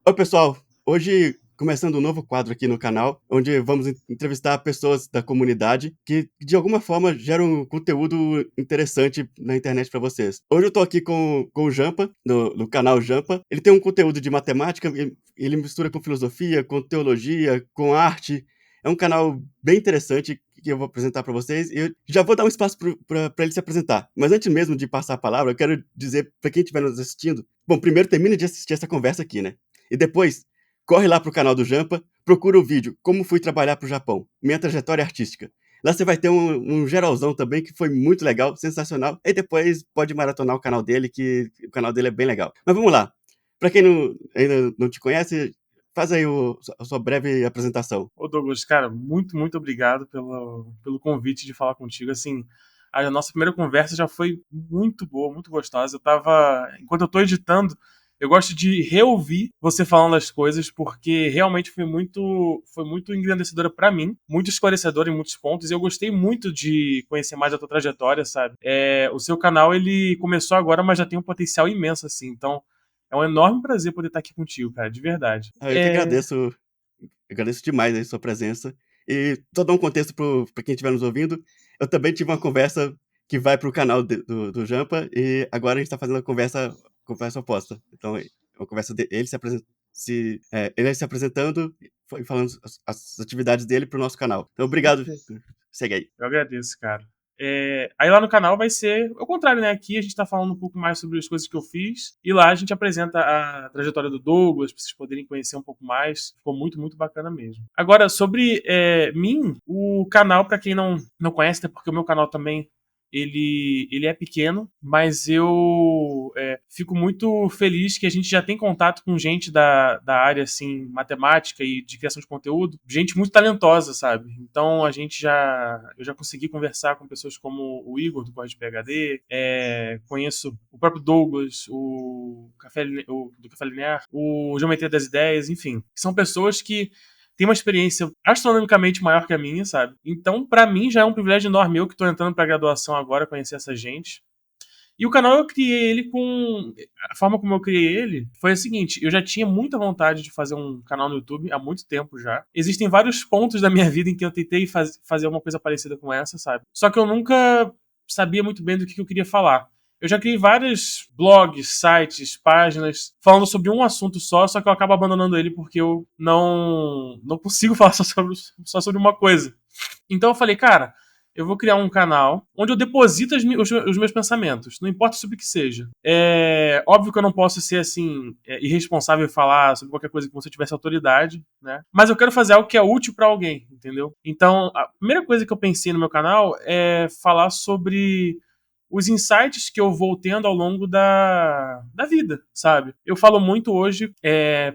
Oi, pessoal. Hoje, começando um novo quadro aqui no canal, onde vamos entrevistar pessoas da comunidade que, de alguma forma, geram conteúdo interessante na internet para vocês. Hoje eu tô aqui com o Jampa, do canal Jampa. Ele tem um conteúdo de matemática, ele mistura com filosofia, com teologia, com arte. É um canal bem interessante que eu vou apresentar para vocês, e eu já vou dar um espaço para ele se apresentar. Mas antes mesmo de passar a palavra, eu quero dizer para quem estiver nos assistindo, bom, primeiro termine de assistir essa conversa aqui, né? E depois, corre lá pro canal do Jampa, procura o vídeo Como Fui Trabalhar pro Japão, Minha Trajetória Artística. Lá você vai ter um geralzão também, que foi muito legal, sensacional. E depois pode maratonar o canal dele, que o canal dele é bem legal. Mas vamos lá. Pra quem ainda não te conhece, faz aí a sua breve apresentação. Ô Douglas, cara, muito obrigado pelo convite de falar contigo. Assim, a nossa primeira conversa já foi muito boa, muito gostosa. Enquanto eu tô editando, eu gosto de reouvir você falando as coisas, porque realmente foi muito engrandecedora pra mim, muito esclarecedora em muitos pontos, e eu gostei muito de conhecer mais a tua trajetória, sabe? O seu canal, ele começou agora, mas já tem um potencial imenso, assim, então é um enorme prazer poder estar aqui contigo, cara, de verdade. Eu que agradeço demais a sua presença. E só dar um contexto para quem estiver nos ouvindo, eu também tive uma conversa que vai para o canal do Jampa, e agora a gente está fazendo a conversa oposta. Então, é uma conversa dele ele se apresentando e falando as atividades dele para o nosso canal. Então, obrigado. Perfeito. Segue aí. Eu agradeço, cara. Aí lá no canal vai ser o contrário, né? Aqui a gente tá falando um pouco mais sobre as coisas que eu fiz. E lá a gente apresenta a trajetória do Douglas, pra vocês poderem conhecer um pouco mais. Ficou muito bacana mesmo. Agora, sobre mim, o canal, pra quem não conhece, até porque o meu canal também ele é pequeno, mas eu fico muito feliz que a gente já tem contato com gente da área, assim, matemática e de criação de conteúdo, gente muito talentosa, sabe? Então eu já consegui conversar com pessoas como o Igor, do Corre de PhD, conheço o próprio Douglas, do Café Linear, o Geometria das Ideias, enfim, são pessoas que tem uma experiência astronomicamente maior que a minha, sabe? Então, pra mim, já é um privilégio enorme. Eu que tô entrando pra graduação agora, conhecer essa gente. E o canal eu criei ele com. A forma como eu criei ele foi a seguinte: eu já tinha muita vontade de fazer um canal no YouTube há muito tempo já. Existem vários pontos da minha vida em que eu tentei fazer uma coisa parecida com essa, sabe? Só que eu nunca sabia muito bem do que eu queria falar. Eu já criei vários blogs, sites, páginas falando sobre um assunto só que eu acabo abandonando ele porque eu não consigo falar só sobre uma coisa. Então eu falei, cara, eu vou criar um canal onde eu deposito os meus pensamentos, não importa sobre o que seja. É óbvio que eu não posso ser assim irresponsável e falar sobre qualquer coisa que você tivesse autoridade, né? Mas eu quero fazer algo que é útil pra alguém, entendeu? Então, a primeira coisa que eu pensei no meu canal é falar sobre os insights que eu vou tendo ao longo da vida, sabe? Eu falo muito hoje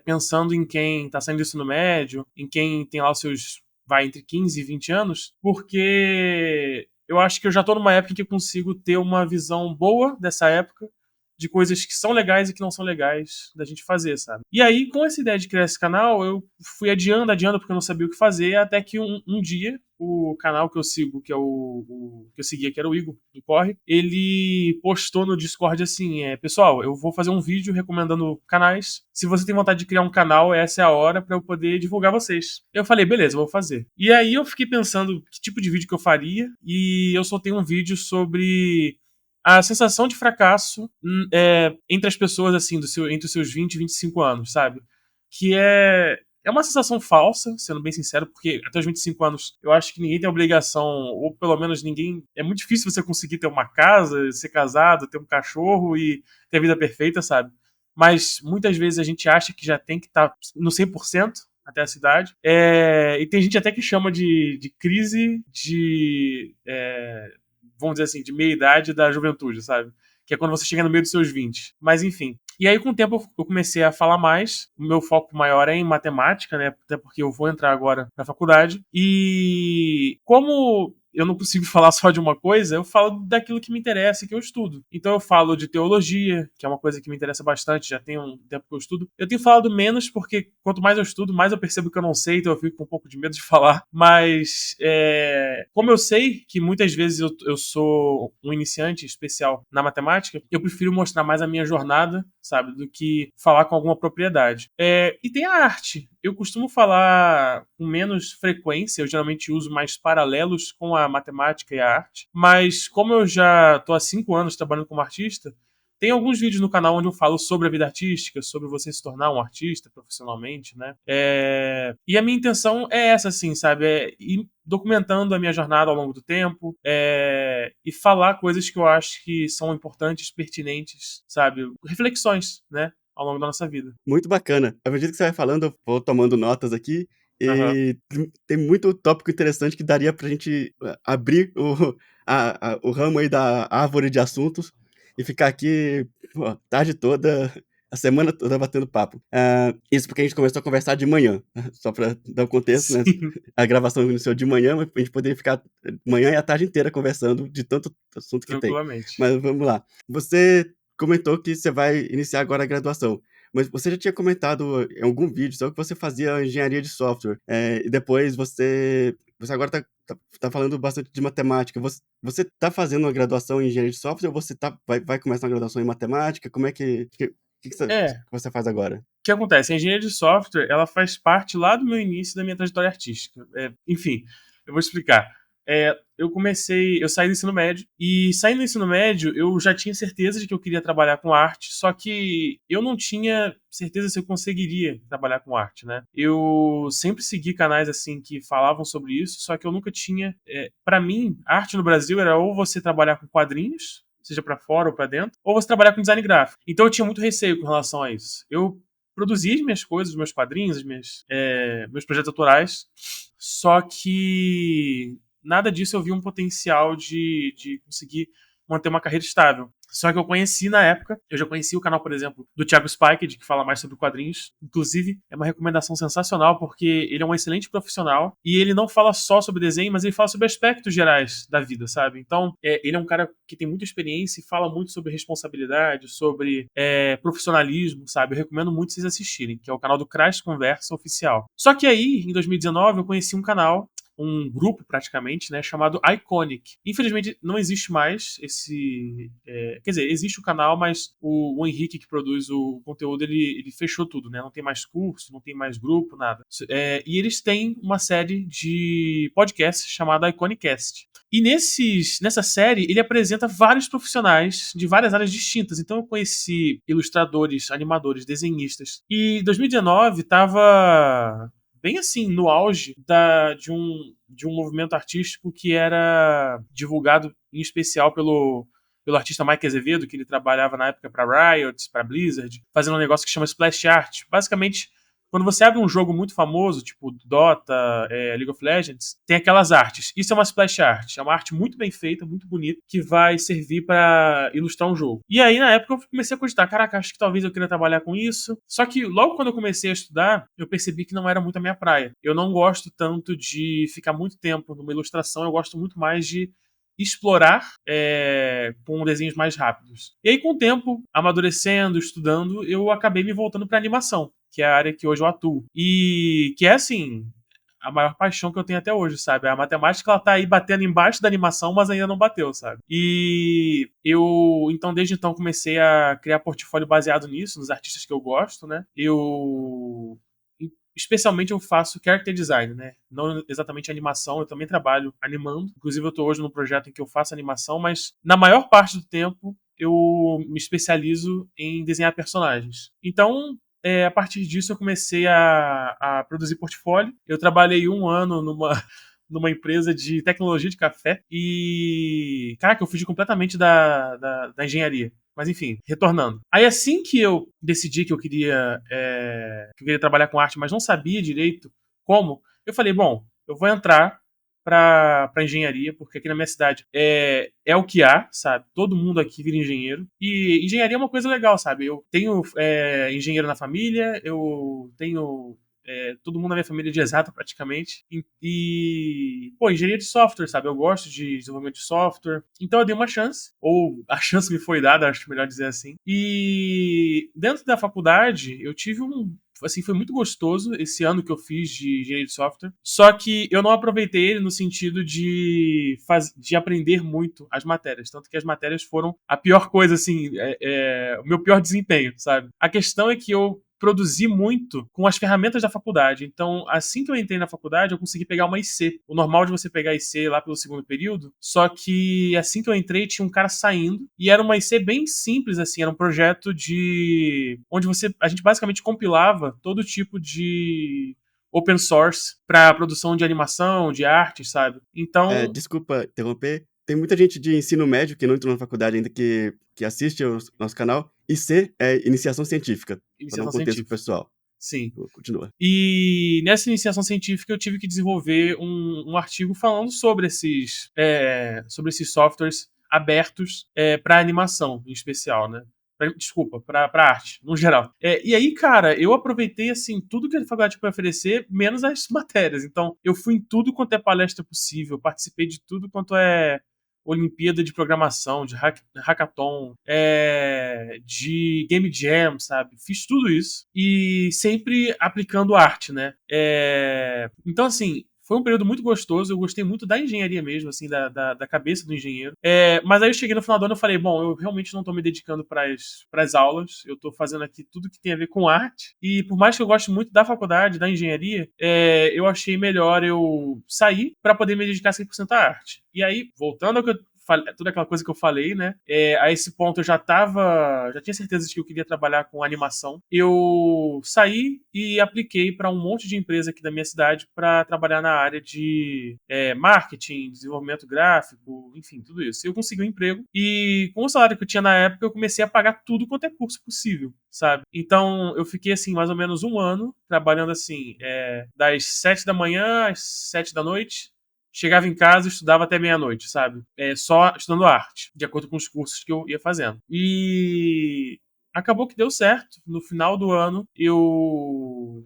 pensando em quem tá saindo do ensino médio, em quem tem lá os seus, vai, entre 15 e 20 anos, porque eu acho que eu já tô numa época em que eu consigo ter uma visão boa dessa época, de coisas que são legais e que não são legais da gente fazer, sabe? E aí, com essa ideia de criar esse canal, eu fui adiando, porque eu não sabia o que fazer, até que um dia o canal que eu sigo, que é o que eu seguia, que era o Igor do Corre, ele postou no Discord assim: pessoal, eu vou fazer um vídeo recomendando canais. Se você tem vontade de criar um canal, essa é a hora pra eu poder divulgar vocês. Eu falei, beleza, eu vou fazer. E aí eu fiquei pensando que tipo de vídeo que eu faria, e eu soltei um vídeo sobre a sensação de fracasso entre as pessoas, assim, entre os seus 20 e 25 anos, sabe? Que é uma sensação falsa, sendo bem sincero, porque até os 25 anos eu acho que ninguém tem obrigação, ou pelo menos ninguém. É muito difícil você conseguir ter uma casa, ser casado, ter um cachorro e ter a vida perfeita, sabe? Mas muitas vezes a gente acha que já tem que estar no 100% até a cidade. E tem gente até que chama de crise vamos dizer assim, de meia-idade da juventude, sabe? Que é quando você chega no meio dos seus 20. Mas enfim. E aí, com o tempo, eu comecei a falar mais. O meu foco maior é em matemática, né? Até porque eu vou entrar agora na faculdade. E como eu não consigo falar só de uma coisa, eu falo daquilo que me interessa e que eu estudo. Então eu falo de teologia, que é uma coisa que me interessa bastante, já tem um tempo que eu estudo. Eu tenho falado menos porque quanto mais eu estudo, mais eu percebo que eu não sei, então eu fico com um pouco de medo de falar. Mas como eu sei que muitas vezes eu sou um iniciante especial na matemática, eu prefiro mostrar mais a minha jornada sabe? Do que falar com alguma propriedade. E tem a arte. Eu costumo falar com menos frequência, eu geralmente uso mais paralelos com a matemática e a arte, mas como eu já tô há 5 anos trabalhando como artista, tem alguns vídeos no canal onde eu falo sobre a vida artística, sobre você se tornar um artista profissionalmente, né? E a minha intenção é essa, assim, sabe? É ir documentando a minha jornada ao longo do tempo, e falar coisas que eu acho que são importantes, pertinentes, sabe? Reflexões, né? Ao longo da nossa vida. Muito bacana. À medida que você vai falando, eu vou tomando notas aqui, Aham. e tem muito tópico interessante que daria pra gente abrir o ramo aí da árvore de assuntos e ficar aqui, pô, a tarde toda, a semana toda batendo papo. Isso porque a gente começou a conversar de manhã, só pra dar o contexto, né? Sim, A gravação iniciou de manhã, mas a gente poderia ficar manhã e a tarde inteira conversando de tanto assunto que tem. tranquilamente. Mas vamos lá. Você comentou que você vai iniciar agora a graduação. Mas você já tinha comentado em algum vídeo só que você fazia engenharia de software, e depois você agora tá falando bastante de matemática. Você tá fazendo uma graduação em engenharia de software ou você vai começar uma graduação em matemática? Como é que É, você faz agora? o que acontece? A engenharia de software, ela faz parte lá do meu início da minha trajetória artística. Enfim, eu vou explicar. Eu saí do ensino médio, e saindo do ensino médio, eu já tinha certeza de que eu queria trabalhar com arte, só que eu não tinha certeza se eu conseguiria trabalhar com arte, né? Eu sempre segui canais, assim, que falavam sobre isso, só que eu nunca tinha... Para mim, arte no Brasil era ou você trabalhar com quadrinhos, seja pra fora ou pra dentro, ou você trabalhar com design gráfico. Então eu tinha muito receio com relação a isso. Eu produzia as minhas coisas, os meus quadrinhos, meus projetos autorais, só que nada disso eu vi um potencial de conseguir manter uma carreira estável. Só que eu conheci na época, eu já conheci o canal, por exemplo, do Thiago Spiked, que fala mais sobre quadrinhos. Inclusive, é uma recomendação sensacional, porque ele é um excelente profissional e ele não fala só sobre desenho, mas ele fala sobre aspectos gerais da vida, sabe? Então, ele é um cara que tem muita experiência e fala muito sobre responsabilidade, sobre profissionalismo, sabe? Eu recomendo muito vocês assistirem, que é o canal do Crash Conversa Oficial. Só que aí, em 2019, eu conheci um canal, um grupo praticamente, né, chamado Iconic. Infelizmente não existe mais esse, quer dizer, existe o canal, mas o Henrique que produz o conteúdo, ele fechou tudo, né? Não tem mais curso, não tem mais grupo, nada. E eles têm uma série de podcasts chamada Iconicast. E nessa série, ele apresenta vários profissionais de várias áreas distintas. Então eu conheci ilustradores, animadores, desenhistas. E 2019 estava bem assim, no auge de um movimento artístico que era divulgado em especial pelo artista Mike Azevedo, que ele trabalhava na época para Riot, para Blizzard, fazendo um negócio que chama Splash Art. Basicamente, quando você abre um jogo muito famoso, tipo Dota, League of Legends, tem aquelas artes. Isso é uma splash art. É uma arte muito bem feita, muito bonita, que vai servir para ilustrar um jogo. E aí, na época, eu comecei a cogitar, caraca, acho que talvez eu queria trabalhar com isso. Só que logo quando eu comecei a estudar, eu percebi que não era muito a minha praia. Eu não gosto tanto de ficar muito tempo numa ilustração, eu gosto muito mais de explorar com desenhos mais rápidos. E aí, com o tempo, amadurecendo, estudando, eu acabei me voltando para animação, que é a área que hoje eu atuo. E que é assim, a maior paixão que eu tenho até hoje, sabe? A matemática, ela tá aí batendo embaixo da animação, mas ainda não bateu, sabe? E eu, então, desde então, comecei a criar portfólio baseado nisso, nos artistas que eu gosto, né? Especialmente eu faço character design, né? Não exatamente animação, eu também trabalho animando. Inclusive eu tô hoje num projeto em que eu faço animação, mas na maior parte do tempo eu me especializo em desenhar personagens. Então, a partir disso eu comecei a produzir portfólio. Eu trabalhei 1 ano numa empresa de tecnologia de café e, caraca, eu fugi completamente da engenharia. Mas enfim, retornando. Aí assim que eu decidi que eu queria trabalhar com arte, mas não sabia direito como, eu falei, bom, eu vou entrar pra engenharia, porque aqui na minha cidade é o que há, sabe? Todo mundo aqui vira engenheiro. E engenharia é uma coisa legal, sabe? Eu tenho engenheiro na família, eu tenho todo mundo na minha família de exata praticamente. Pô, engenharia de software, sabe? Eu gosto de desenvolvimento de software. Então eu dei uma chance, ou a chance me foi dada, acho melhor dizer assim. E dentro da faculdade, eu tive assim, foi muito gostoso esse ano que eu fiz de engenharia de software. Só que eu não aproveitei ele no sentido de aprender muito as matérias. Tanto que as matérias foram a pior coisa, assim, o meu pior desempenho, sabe? A questão é que eu produzi muito com as ferramentas da faculdade. Então, assim que eu entrei na faculdade, eu consegui pegar uma IC. O normal de você pegar IC lá pelo segundo período, só que assim que eu entrei, tinha um cara saindo, e era uma IC bem simples, assim, era um projeto onde a gente basicamente compilava todo tipo de open source para produção de animação, de arte, sabe? Então, Desculpa interromper. Tem muita gente de ensino médio que não entrou na faculdade ainda que assiste ao nosso canal. E C é iniciação científica, para dar um iniciação contexto pro científica. pessoal. Sim. Continua. E nessa iniciação científica eu tive que desenvolver um artigo falando sobre esses softwares abertos para animação, em especial, né? Desculpa, para arte, no geral. E aí, cara, eu aproveitei, assim, tudo que a faculdade pode oferecer, menos as matérias. Então, eu fui em tudo quanto é palestra possível, participei de tudo quanto é Olimpíada de Programação, de Hackathon, de Game Jam, sabe? Fiz tudo isso e sempre aplicando arte, né? Então, assim, foi um período muito gostoso, eu gostei muito da engenharia mesmo, assim, da cabeça do engenheiro. Mas aí eu cheguei no final do ano e falei, bom, eu realmente não tô me dedicando pras aulas, eu tô fazendo aqui tudo que tem a ver com arte, e por mais que eu goste muito da faculdade, da engenharia, eu achei melhor eu sair para poder me dedicar 100% à arte. E aí, voltando ao que eu toda aquela coisa que eu falei, né? A esse ponto eu já tinha certeza de que eu queria trabalhar com animação. Eu saí e apliquei para um monte de empresa aqui da minha cidade para trabalhar na área de marketing, desenvolvimento gráfico, enfim, tudo isso. Eu consegui um emprego e com o salário que eu tinha na época eu comecei a pagar tudo quanto é curso possível, sabe? Então eu fiquei assim mais ou menos um ano trabalhando assim das 7 da manhã às 7 da noite. Chegava em casa e estudava até meia-noite, sabe? Só estudando arte, de acordo com os cursos que eu ia fazendo. E acabou que deu certo. No final do ano, eu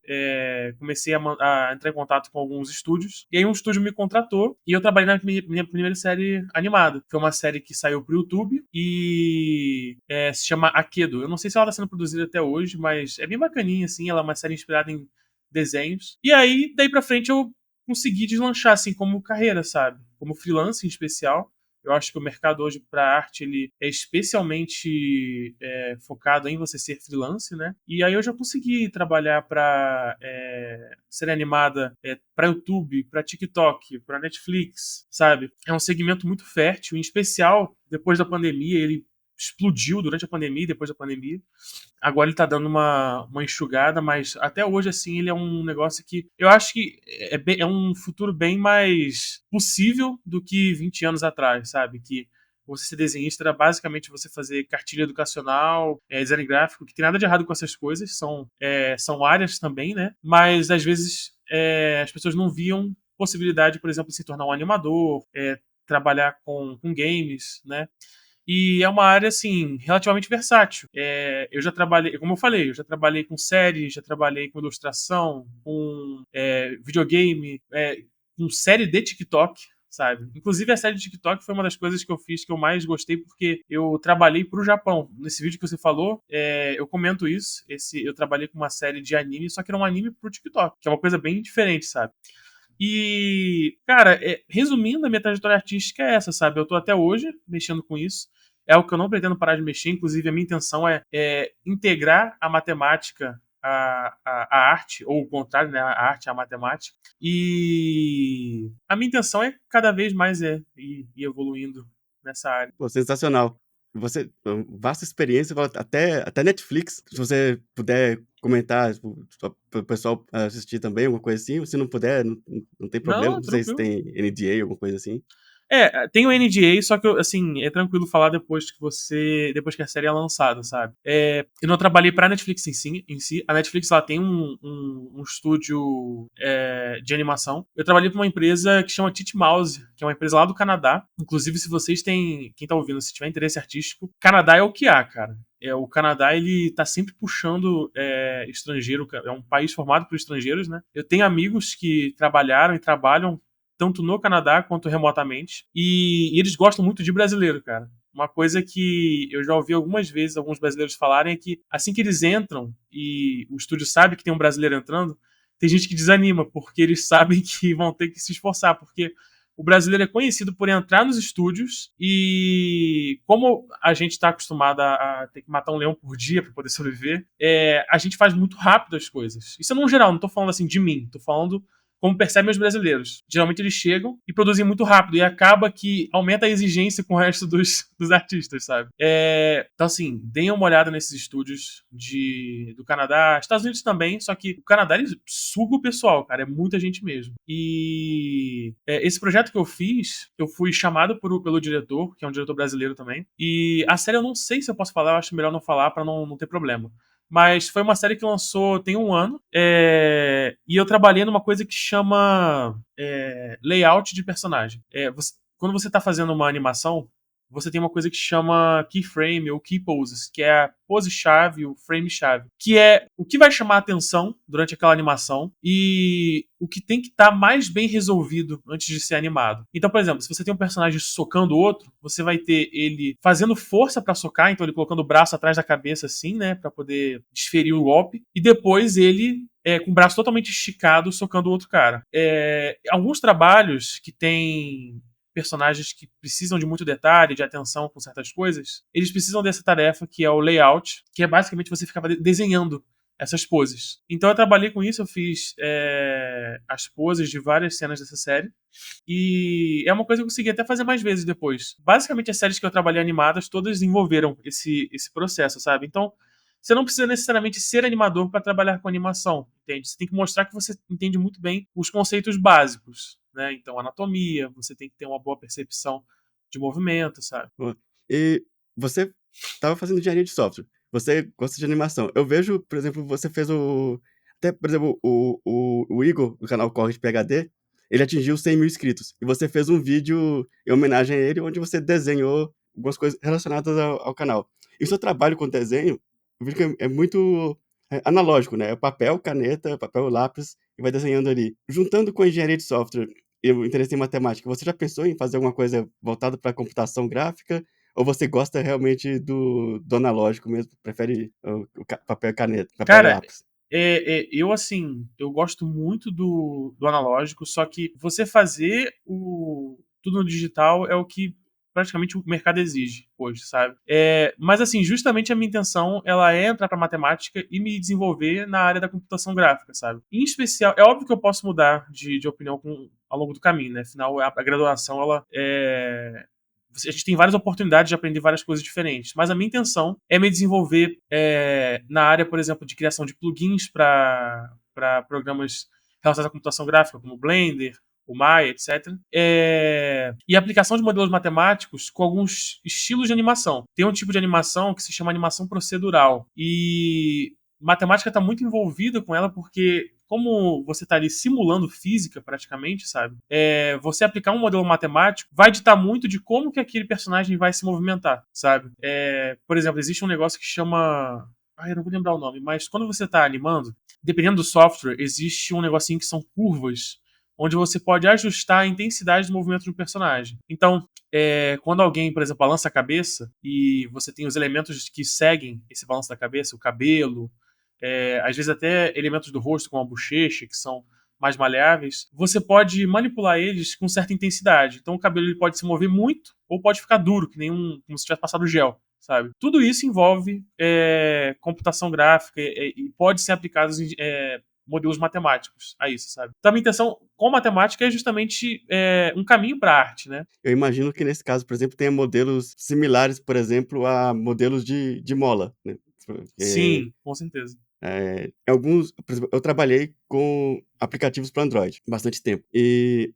comecei a entrar em contato com alguns estúdios. E aí um estúdio me contratou e eu trabalhei na minha primeira série animada. Foi uma série que saiu pro YouTube e se chama Akedo. Eu não sei se ela tá sendo produzida até hoje, mas é bem bacaninha, assim. Ela é uma série inspirada em desenhos. E aí, daí pra frente, eu consegui deslanchar, assim, como carreira, sabe? Como freelance, em especial. Eu acho que o mercado hoje para arte ele é especialmente focado em você ser freelance, né? E aí eu já consegui trabalhar para série animada para YouTube, para TikTok, para Netflix, sabe? É um segmento muito fértil, em especial depois da pandemia. Ele explodiu durante a pandemia e depois da pandemia. Agora ele tá dando uma enxugada, mas até hoje, assim, ele é um negócio que eu acho que é um futuro bem mais possível do que 20 anos atrás, sabe? Que você ser desenhista era basicamente você fazer cartilha educacional, design gráfico, que tem nada de errado com essas coisas, são áreas também, né? Mas às vezes as pessoas não viam possibilidade, por exemplo, de se tornar um animador, trabalhar com games, né? E é uma área, assim, relativamente versátil. Eu já trabalhei, como eu falei, eu já trabalhei com séries, já trabalhei com ilustração, com videogame, com série de TikTok, sabe? Inclusive a série de TikTok foi uma das coisas que eu fiz que eu mais gostei, porque eu trabalhei pro Japão. Nesse vídeo que você falou, eu comento isso. Eu trabalhei com uma série de anime, só que era um anime pro TikTok, que é uma coisa bem diferente, sabe? E, cara, resumindo, a minha trajetória artística é essa, sabe? Eu tô até hoje mexendo com isso. É algo que eu não pretendo parar de mexer. Inclusive, a minha intenção é integrar a matemática à arte, ou o contrário, né? A arte à matemática. E a minha intenção é cada vez mais ir evoluindo nessa área. Pô, sensacional. Você, vasta experiência, até Netflix, se você puder comentar, para o pessoal assistir também, alguma coisa assim, se não puder, não tem problema, Não, não sei se tranquilo. tem NDA, alguma coisa assim. Tem o NDA, só que, assim, é tranquilo falar depois que a série é lançada, sabe? Eu não trabalhei pra Netflix em si. A Netflix, ela tem um estúdio de animação. Eu trabalhei pra uma empresa que chama Titmouse, que é uma empresa lá do Canadá. Inclusive, se vocês quem tá ouvindo, se tiver interesse artístico, Canadá é o que há, cara. O Canadá, ele tá sempre puxando estrangeiro, é um país formado por estrangeiros, né? Eu tenho amigos que trabalharam e trabalham tanto no Canadá quanto remotamente. E eles gostam muito de brasileiro, cara. uma coisa que eu já ouvi algumas vezes alguns brasileiros falarem é que assim que eles entram e o estúdio sabe que tem um brasileiro entrando, tem gente que desanima, porque eles sabem que vão ter que se esforçar, porque o brasileiro é conhecido por entrar nos estúdios e, como a gente está acostumado a ter que matar um leão por dia para poder sobreviver, a gente faz muito rápido as coisas. Isso é no geral, não tô falando assim de mim, tô falando como percebem os brasileiros. Geralmente eles chegam e produzem muito rápido, e acaba que aumenta a exigência com o resto dos artistas, sabe? Então, assim, deem uma olhada nesses estúdios do Canadá, Estados Unidos também, só que o Canadá ele suga o pessoal, cara, é muita gente mesmo. E esse projeto que eu fiz, eu fui chamado pelo diretor, que é um diretor brasileiro também, e a série eu não sei se eu posso falar, eu acho melhor não falar pra não ter problema. Mas foi uma série que lançou tem um ano. E eu trabalhei numa coisa que chama layout de personagem. Quando você está fazendo uma animação, você tem uma coisa que chama keyframe ou key poses, que é a pose-chave, o frame-chave, que é o que vai chamar a atenção durante aquela animação e o que tem que estar mais bem resolvido antes de ser animado. Então, por exemplo, se você tem um personagem socando o outro, você vai ter ele fazendo força pra socar, então ele colocando o braço atrás da cabeça assim, né, pra poder desferir o golpe, e depois ele com o braço totalmente esticado socando o outro cara. Alguns trabalhos que tem personagens que precisam de muito detalhe, de atenção com certas coisas, eles precisam dessa tarefa que é o layout, que é basicamente você ficar desenhando essas poses. Então eu trabalhei com isso, eu fiz as poses de várias cenas dessa série. E é uma coisa que eu consegui até fazer mais vezes depois. Basicamente, as séries que eu trabalhei animadas, todas envolveram esse processo, sabe? Então, você não precisa necessariamente ser animador para trabalhar com animação, entende? Você tem que mostrar que você entende muito bem os conceitos básicos, né? Então, anatomia, você tem que ter uma boa percepção de movimento, sabe? Pô, e você estava fazendo engenharia de software, você gosta de animação. Eu vejo, por exemplo, você fez até, por exemplo, o Igor, do canal Corre de PhD, ele atingiu 100.000 inscritos. E você fez um vídeo em homenagem a ele, onde você desenhou algumas coisas relacionadas ao canal. E o seu trabalho com desenho, eu vejo que é muito analógico, né? É papel, caneta, papel, lápis, e vai desenhando ali. Juntando com a engenharia de software e o interesse em matemática, você já pensou em fazer alguma coisa voltada para computação gráfica? Ou você gosta realmente do analógico mesmo? Prefere papel e caneta, papel e Cara, lápis? eu assim, eu gosto muito do analógico, só que você fazer tudo no digital é o que praticamente o mercado exige hoje, sabe? Mas assim, justamente a minha intenção ela é entrar para matemática e me desenvolver na área da computação gráfica, sabe? Em especial, é óbvio que eu posso mudar de opinião ao longo do caminho, né? Afinal, a graduação ela a gente tem várias oportunidades de aprender várias coisas diferentes, mas a minha intenção é me desenvolver na área, por exemplo, de criação de plugins para programas relacionados à computação gráfica, como o Blender, o Maya, etc. E aplicação de modelos matemáticos com alguns estilos de animação. Tem um tipo de animação que se chama animação procedural. E matemática está muito envolvida com ela porque como você está ali simulando física praticamente, sabe? Você aplicar um modelo matemático vai ditar muito de como que aquele personagem vai se movimentar, sabe? Por exemplo, existe um negócio que chama... eu não vou lembrar o nome, mas quando você está animando, dependendo do software, existe um negocinho que são curvas, onde você pode ajustar a intensidade do movimento do personagem. Então, quando alguém, por exemplo, balança a cabeça e você tem os elementos que seguem esse balanço da cabeça, o cabelo, às vezes até elementos do rosto, como a bochecha, que são mais maleáveis, você pode manipular eles com certa intensidade. Então o cabelo ele pode se mover muito ou pode ficar duro, que nem como se tivesse passado gel, sabe? Tudo isso envolve computação gráfica e pode ser aplicado em modelos matemáticos a isso, sabe? Então a minha intenção com matemática é justamente um caminho para a arte, né? Eu imagino que nesse caso, por exemplo, tenha modelos similares, por exemplo, a modelos de mola, né? Porque, Sim, com certeza. por exemplo, eu trabalhei com aplicativos para Android bastante tempo. E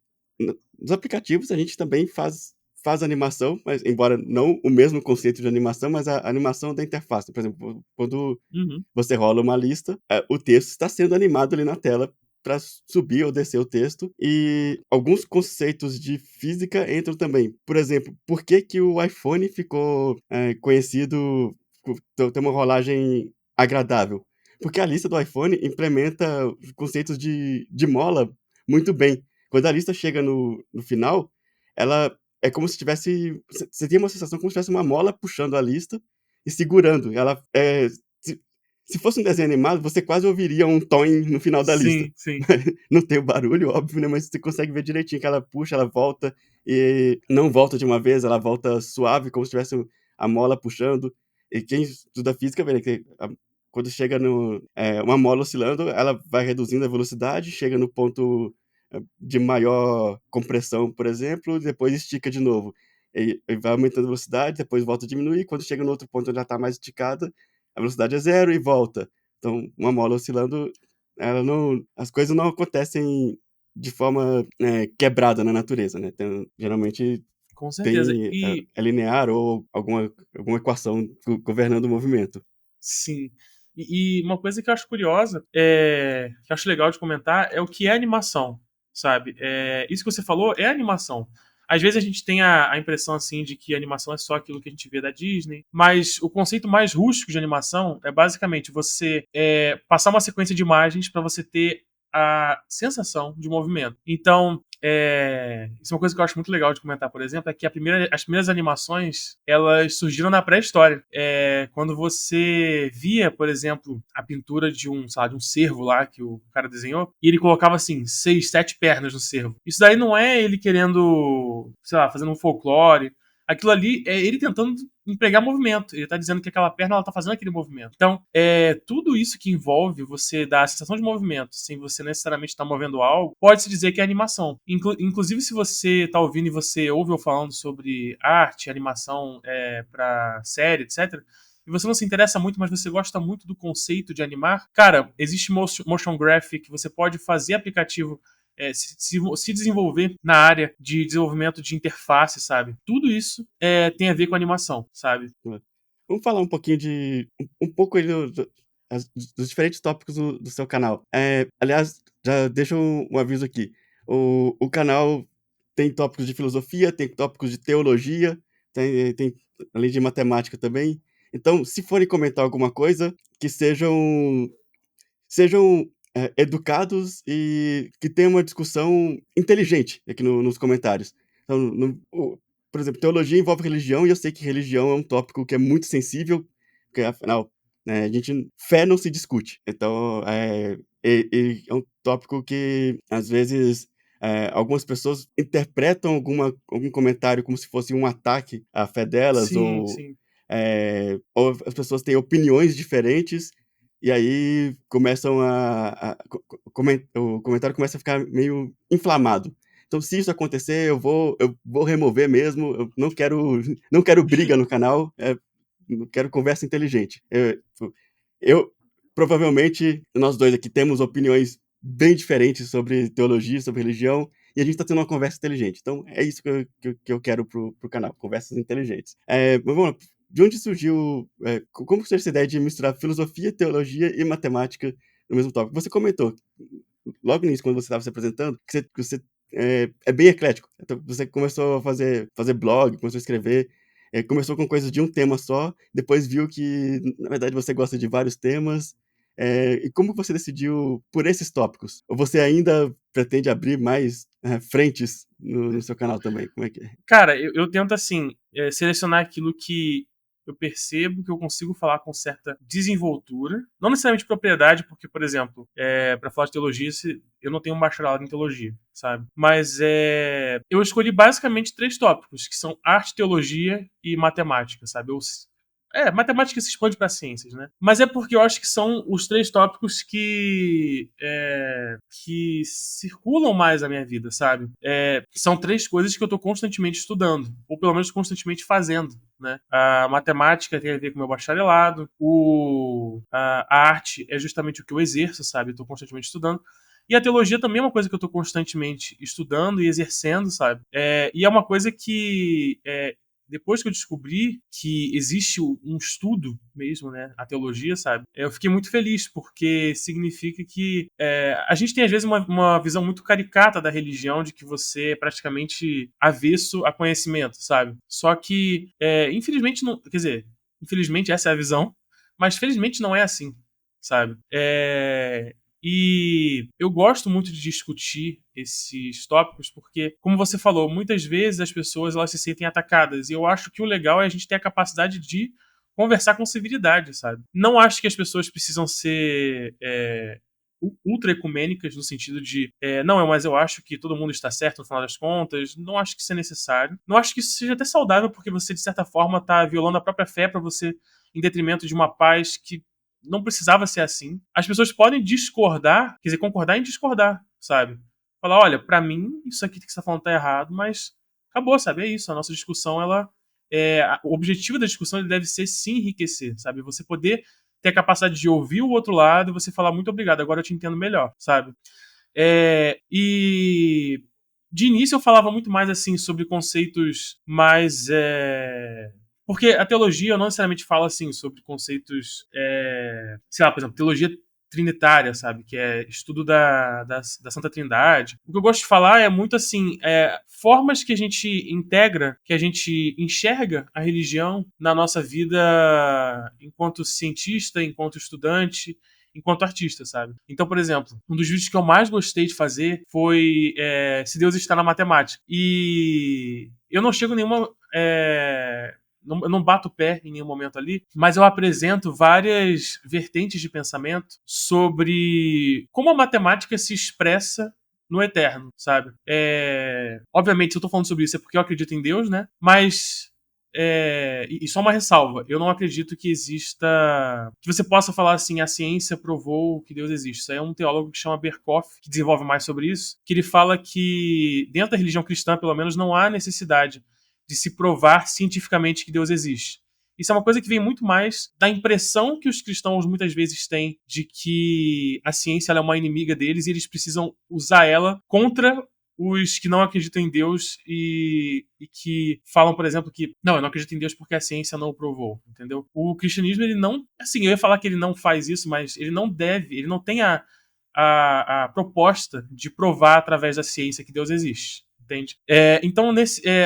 nos aplicativos a gente também faz animação, mas embora não o mesmo conceito de animação, mas a animação da interface. Por exemplo, quando Uhum. você rola uma lista, o texto está sendo animado ali na tela para subir ou descer o texto, e alguns conceitos de física entram também. Por exemplo, por que que o iPhone ficou conhecido por ter uma rolagem agradável? Porque a lista do iPhone implementa conceitos de mola muito bem. Quando a lista chega no final, ela é como se tivesse... Você tem uma sensação como se tivesse uma mola puxando a lista e segurando. Ela, se, se fosse um desenho animado, você quase ouviria um tom no final da lista. Sim, sim. Não tem o barulho, óbvio, né? Mas você consegue ver direitinho que ela puxa, ela volta, e não volta de uma vez, ela volta suave, como se tivesse a mola puxando. E quem estuda física vê, né, que quando chega uma mola oscilando, ela vai reduzindo a velocidade, chega no ponto de maior compressão, por exemplo, e depois estica de novo. E vai aumentando a velocidade, depois volta a diminuir, quando chega no outro ponto onde ela está mais esticada, a velocidade é zero e volta. Então, uma mola oscilando, as coisas não acontecem de forma quebrada na natureza, né? Então, geralmente Com certeza. E é linear ou alguma equação governando o movimento. sim. E uma coisa que eu acho curiosa, que eu acho legal de comentar, é o que é animação, sabe? Isso que você falou é animação. Às vezes a gente tem a impressão assim de que a animação é só aquilo que a gente vê da Disney, mas o conceito mais rústico de animação é basicamente você passar uma sequência de imagens para você ter a sensação de movimento. Então, isso é uma coisa que eu acho muito legal de comentar, por exemplo, é que as primeiras animações, elas surgiram na pré-história. Quando você via, por exemplo, a pintura de de um cervo lá que o cara desenhou, e ele colocava assim, 6, 7 pernas no cervo. Isso daí não é ele querendo, sei lá, fazendo um folclore. Aquilo ali é ele tentando empregar movimento. Ele tá dizendo que aquela perna ela tá fazendo aquele movimento. Então, tudo isso que envolve você dar a sensação de movimento, sem você necessariamente estar movendo algo, pode-se dizer que é animação. Inclusive, se você tá ouvindo e você ouve eu falando sobre arte, animação pra série, etc., e você não se interessa muito, mas você gosta muito do conceito de animar, cara, existe motion graphic, você pode fazer aplicativo se desenvolver na área de desenvolvimento de interface, sabe? Tudo isso tem a ver com animação, sabe? Né? Vamos falar um pouquinho um pouco aí dos diferentes tópicos do seu canal. Aliás, já deixa um aviso aqui. O canal tem tópicos de filosofia, tem tópicos de teologia, tem além de matemática também. Então, se forem comentar alguma coisa, que sejam educados e que tenham uma discussão inteligente aqui nos comentários. Então, por exemplo, teologia envolve religião e eu sei que religião é um tópico que é muito sensível, porque afinal, né, fé não se discute. Então, é um tópico que às vezes algumas pessoas interpretam algum comentário como se fosse um ataque à fé delas, Sim, sim. ou as pessoas têm opiniões diferentes e aí começam o comentário começa a ficar meio inflamado. Então, se isso acontecer, eu vou remover mesmo. Eu não quero briga no canal. Não quero conversa inteligente. Eu provavelmente nós dois aqui temos opiniões bem diferentes sobre teologia, sobre religião, e a gente está tendo uma conversa inteligente. Então, é isso que eu quero pro canal, conversas inteligentes. Mas vamos lá, de onde surgiu, como surgiu essa ideia de misturar filosofia, teologia e matemática no mesmo tópico? Você comentou, logo nisso, quando você estava se apresentando, que você é bem eclético. Então, você começou a fazer blog, começou a escrever, começou com coisas de um tema só, depois viu que, na verdade, você gosta de vários temas. E como você decidiu por esses tópicos? Ou você ainda pretende abrir mais frentes no seu canal também? Como é que é? Cara, eu tento, assim, selecionar aquilo que eu percebo que eu consigo falar com certa desenvoltura. Não necessariamente propriedade, porque, por exemplo, para falar de teologia, eu não tenho um bacharelado em teologia, sabe? Mas eu escolhi basicamente 3 tópicos, que são arte, teologia e matemática, sabe? Matemática se expande para ciências, né? Mas é porque eu acho que são os 3 tópicos que circulam mais a minha vida, sabe? São 3 coisas que eu tô constantemente estudando, ou pelo menos constantemente fazendo, né? A matemática tem a ver com o meu bacharelado, a arte é justamente o que eu exerço, sabe? Eu tô constantemente estudando. E a teologia também é uma coisa que eu tô constantemente estudando e exercendo, sabe? E é uma coisa que depois que eu descobri que existe um estudo mesmo, né, a teologia, sabe, eu fiquei muito feliz, porque significa que a gente tem às vezes uma visão muito caricata da religião, de que você é praticamente avesso a conhecimento, sabe? Só que, infelizmente, não, quer dizer, infelizmente essa é a visão, mas felizmente não é assim, sabe? E eu gosto muito de discutir esses tópicos porque, como você falou, muitas vezes as pessoas elas se sentem atacadas. E eu acho que o legal é a gente ter a capacidade de conversar com civilidade, sabe? Não acho que as pessoas precisam ser ultra ecumênicas no sentido de não, mas eu acho que todo mundo está certo no final das contas. Não acho que isso é necessário. Não acho que isso seja até saudável porque você, de certa forma, está violando a própria fé para você em detrimento de uma paz que não precisava ser assim. As pessoas podem discordar, quer dizer, concordar em discordar, sabe? Falar, olha, pra mim, isso aqui que você tá falando tá errado, mas acabou, sabe? É isso. A nossa discussão, o objetivo da discussão ele deve ser se enriquecer, sabe? Você poder ter a capacidade de ouvir o outro lado e você falar muito obrigado, agora eu te entendo melhor, sabe? E de início eu falava muito mais assim sobre conceitos mais porque a teologia eu não necessariamente falo assim sobre conceitos sei lá, por exemplo, teologia trinitária, sabe? Que é estudo da Santa Trindade. O que eu gosto de falar é muito assim, formas que a gente integra, que a gente enxerga a religião na nossa vida enquanto cientista, enquanto estudante, enquanto artista, sabe? Então, por exemplo, um dos vídeos que eu mais gostei de fazer foi Se Deus Está na Matemática. E eu não chego em nenhuma. Eu não bato o pé em nenhum momento ali, mas eu apresento várias vertentes de pensamento sobre como a matemática se expressa no eterno, sabe? Obviamente, se eu tô falando sobre isso é porque eu acredito em Deus, né? Mas e só uma ressalva, eu não acredito que exista. Que você possa falar assim, a ciência provou que Deus existe. Isso aí é um teólogo que chama Berkoff, que desenvolve mais sobre isso, que ele fala que dentro da religião cristã, pelo menos, não há necessidade de se provar cientificamente que Deus existe. Isso é uma coisa que vem muito mais da impressão que os cristãos muitas vezes têm de que a ciência é uma inimiga deles e eles precisam usar ela contra os que não acreditam em Deus e que falam, por exemplo, que não, eu não acredito em Deus porque a ciência não o provou, entendeu? O cristianismo, ele não. Assim, eu ia falar que ele não faz isso, mas ele não deve, ele não tem a proposta de provar através da ciência que Deus existe. Entende? Então,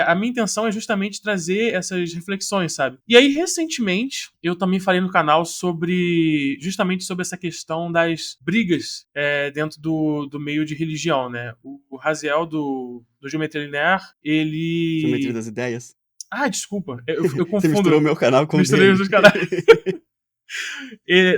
a minha intenção é justamente trazer essas reflexões, sabe? E aí, recentemente, eu também falei no canal justamente sobre essa questão das brigas dentro do meio de religião, né? O Raziel do Geometria Linear, Geometria ele. das ideias. Ah, desculpa, eu Você misturou confundo. meu canal com o Misturei os dele. dois canais.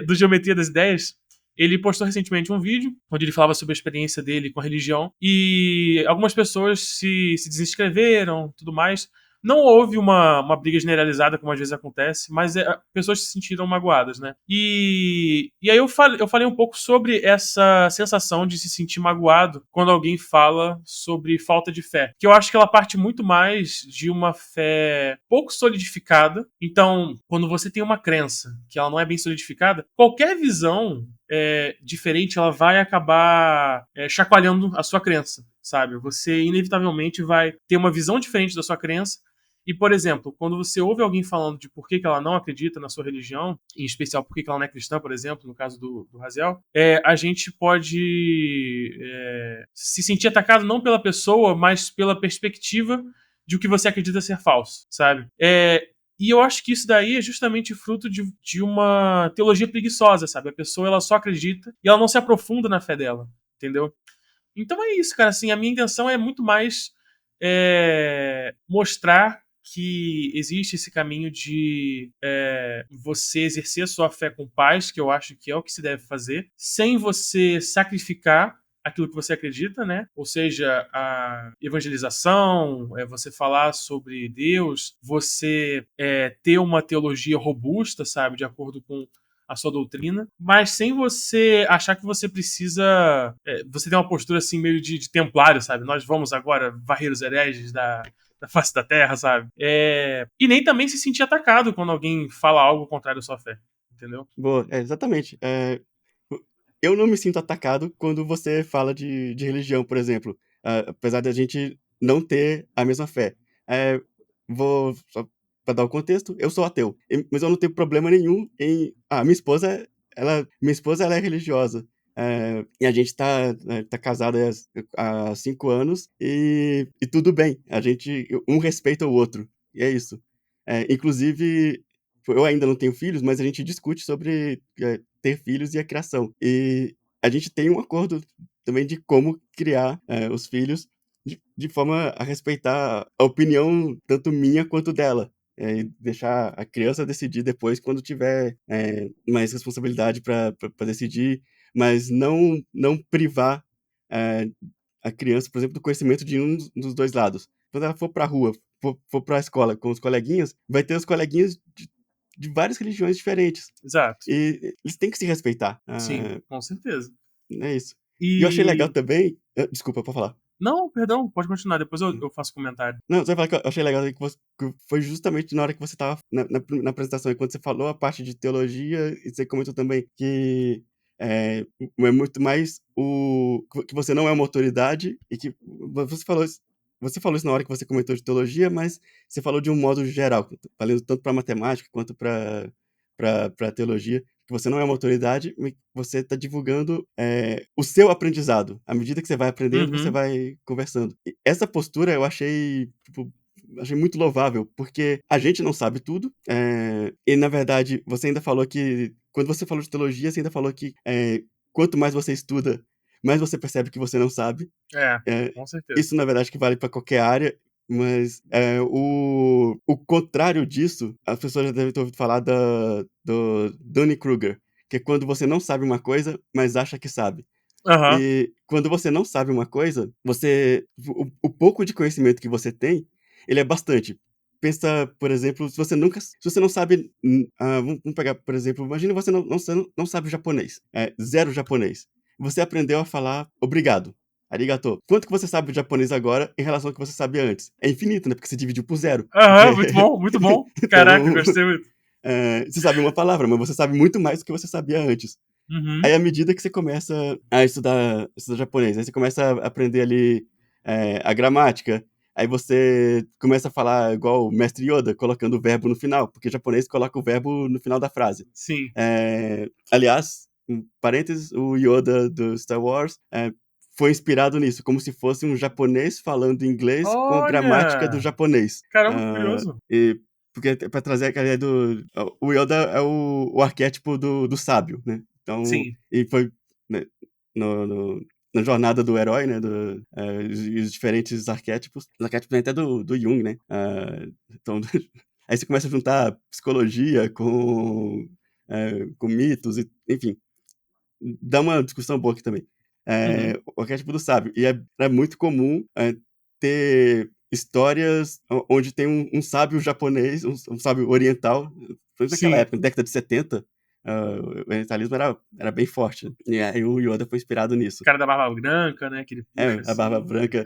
Do Geometria das Ideias, ele postou recentemente um vídeo onde ele falava sobre a experiência dele com a religião e algumas pessoas se desinscreveram, tudo mais. Não houve uma briga generalizada, como às vezes acontece, mas pessoas se sentiram magoadas, né? E aí eu falei um pouco sobre essa sensação de se sentir magoado quando alguém fala sobre falta de fé. Que eu acho que ela parte muito mais de uma fé pouco solidificada. Então, quando você tem uma crença que ela não é bem solidificada, qualquer visão diferente, ela vai acabar chacoalhando a sua crença, sabe? Você inevitavelmente vai ter uma visão diferente da sua crença. E, por exemplo, quando você ouve alguém falando de por que ela não acredita na sua religião, em especial por que ela não é cristã, por exemplo, no caso do Raziel, a gente pode se sentir atacado não pela pessoa, mas pela perspectiva de o que você acredita ser falso, sabe? E eu acho que isso daí é justamente fruto de uma teologia preguiçosa, sabe? A pessoa ela só acredita e ela não se aprofunda na fé dela, entendeu? Então é isso, cara. Assim, a minha intenção é muito mais mostrar que existe esse caminho de você exercer a sua fé com paz, que eu acho que é o que se deve fazer, sem você sacrificar aquilo que você acredita, né? Ou seja, a evangelização, você falar sobre Deus, você ter uma teologia robusta, sabe, de acordo com a sua doutrina, mas sem você achar que você precisa. Você tem uma postura assim meio de templário, sabe? Nós vamos agora varrer os hereges da face da terra, sabe? E nem também se sentir atacado quando alguém fala algo contrário à sua fé, entendeu? Boa, exatamente. Eu não me sinto atacado quando você fala de religião, por exemplo, apesar da gente não ter a mesma fé. Vou só para dar o contexto, eu sou ateu, mas eu não tenho problema nenhum em. Minha esposa ela é religiosa. E a gente tá casado há 5 anos e tudo bem. A gente um respeita o outro. E é isso. Inclusive, eu ainda não tenho filhos, mas a gente discute sobre ter filhos e a criação. E a gente tem um acordo também de como criar os filhos de forma a respeitar a opinião tanto minha quanto dela. E deixar a criança decidir depois quando tiver mais responsabilidade para decidir, mas não privar eh, a criança, por exemplo, do conhecimento de um dos dois lados. Quando ela for para a rua, for para a escola com os coleguinhas, vai ter os coleguinhas de várias religiões diferentes. Exato. E eles têm que se respeitar. Sim, com certeza. É isso. E eu achei legal E. também. Desculpa, pode falar. Não, perdão, pode continuar, depois eu faço comentário. Não, você vai falar que eu achei legal que foi justamente na hora que você estava na apresentação, e quando você falou a parte de teologia, e você comentou também que é, é muito mais que você não é uma autoridade, e que você falou isso na hora que você comentou de teologia, mas você falou de um modo geral, valendo tanto para matemática quanto para teologia, que você não é uma autoridade, mas você está divulgando o seu aprendizado. À medida que você vai aprendendo, você Uhum. vai conversando. E essa postura eu achei, tipo, achei muito louvável, porque a gente não sabe tudo, e na verdade você ainda falou que, quando você falou de teologia, você ainda falou que quanto mais você estuda, mais você percebe que você não sabe. É, É, com certeza. isso, na verdade, que vale para qualquer área, mas o contrário disso, as pessoas já devem ter ouvido falar do Dunning-Kruger, que é quando você não sabe uma coisa, mas acha que sabe. Aham. E quando você não sabe uma coisa, o pouco de conhecimento que você tem, ele é bastante. Pensa, por exemplo, se você não sabe, vamos pegar, por exemplo, imagina você não sabe japonês, zero japonês. Você aprendeu a falar obrigado, arigato. Quanto que você sabe de japonês agora em relação ao que você sabia antes? É infinito, né? Porque você dividiu por zero. Aham, Porque muito bom, muito bom. Caraca, então, gostei muito. você sabe uma palavra, mas você sabe muito mais do que você sabia antes. Aí, Uhum. à medida que você começa a estudar japonês, aí você começa a aprender ali a gramática, aí você começa a falar igual o mestre Yoda, colocando o verbo no final, porque o japonês coloca o verbo no final da frase. Sim. Aliás, um parênteses, o Yoda do Star Wars foi inspirado nisso, como se fosse um japonês falando inglês com gramática do Olha! japonês. Caramba, que curioso. Porque para trazer aquela ideia do. O Yoda é o arquétipo do sábio, né? Então, Sim, e foi né, na jornada do herói, né? Os diferentes arquétipos. Os arquétipos vêm até do Jung, né? Então, aí você começa a juntar psicologia com mitos, enfim, dá uma discussão boa aqui também. uhum. O arquétipo do sábio. E é muito comum ter histórias onde tem um sábio japonês, um sábio oriental, foi naquela Sim. época, na década de 70, o orientalismo era bem forte. E aí o Yoda foi inspirado O nisso. cara da barba branca, né, que ele puxa A barba assim. branca,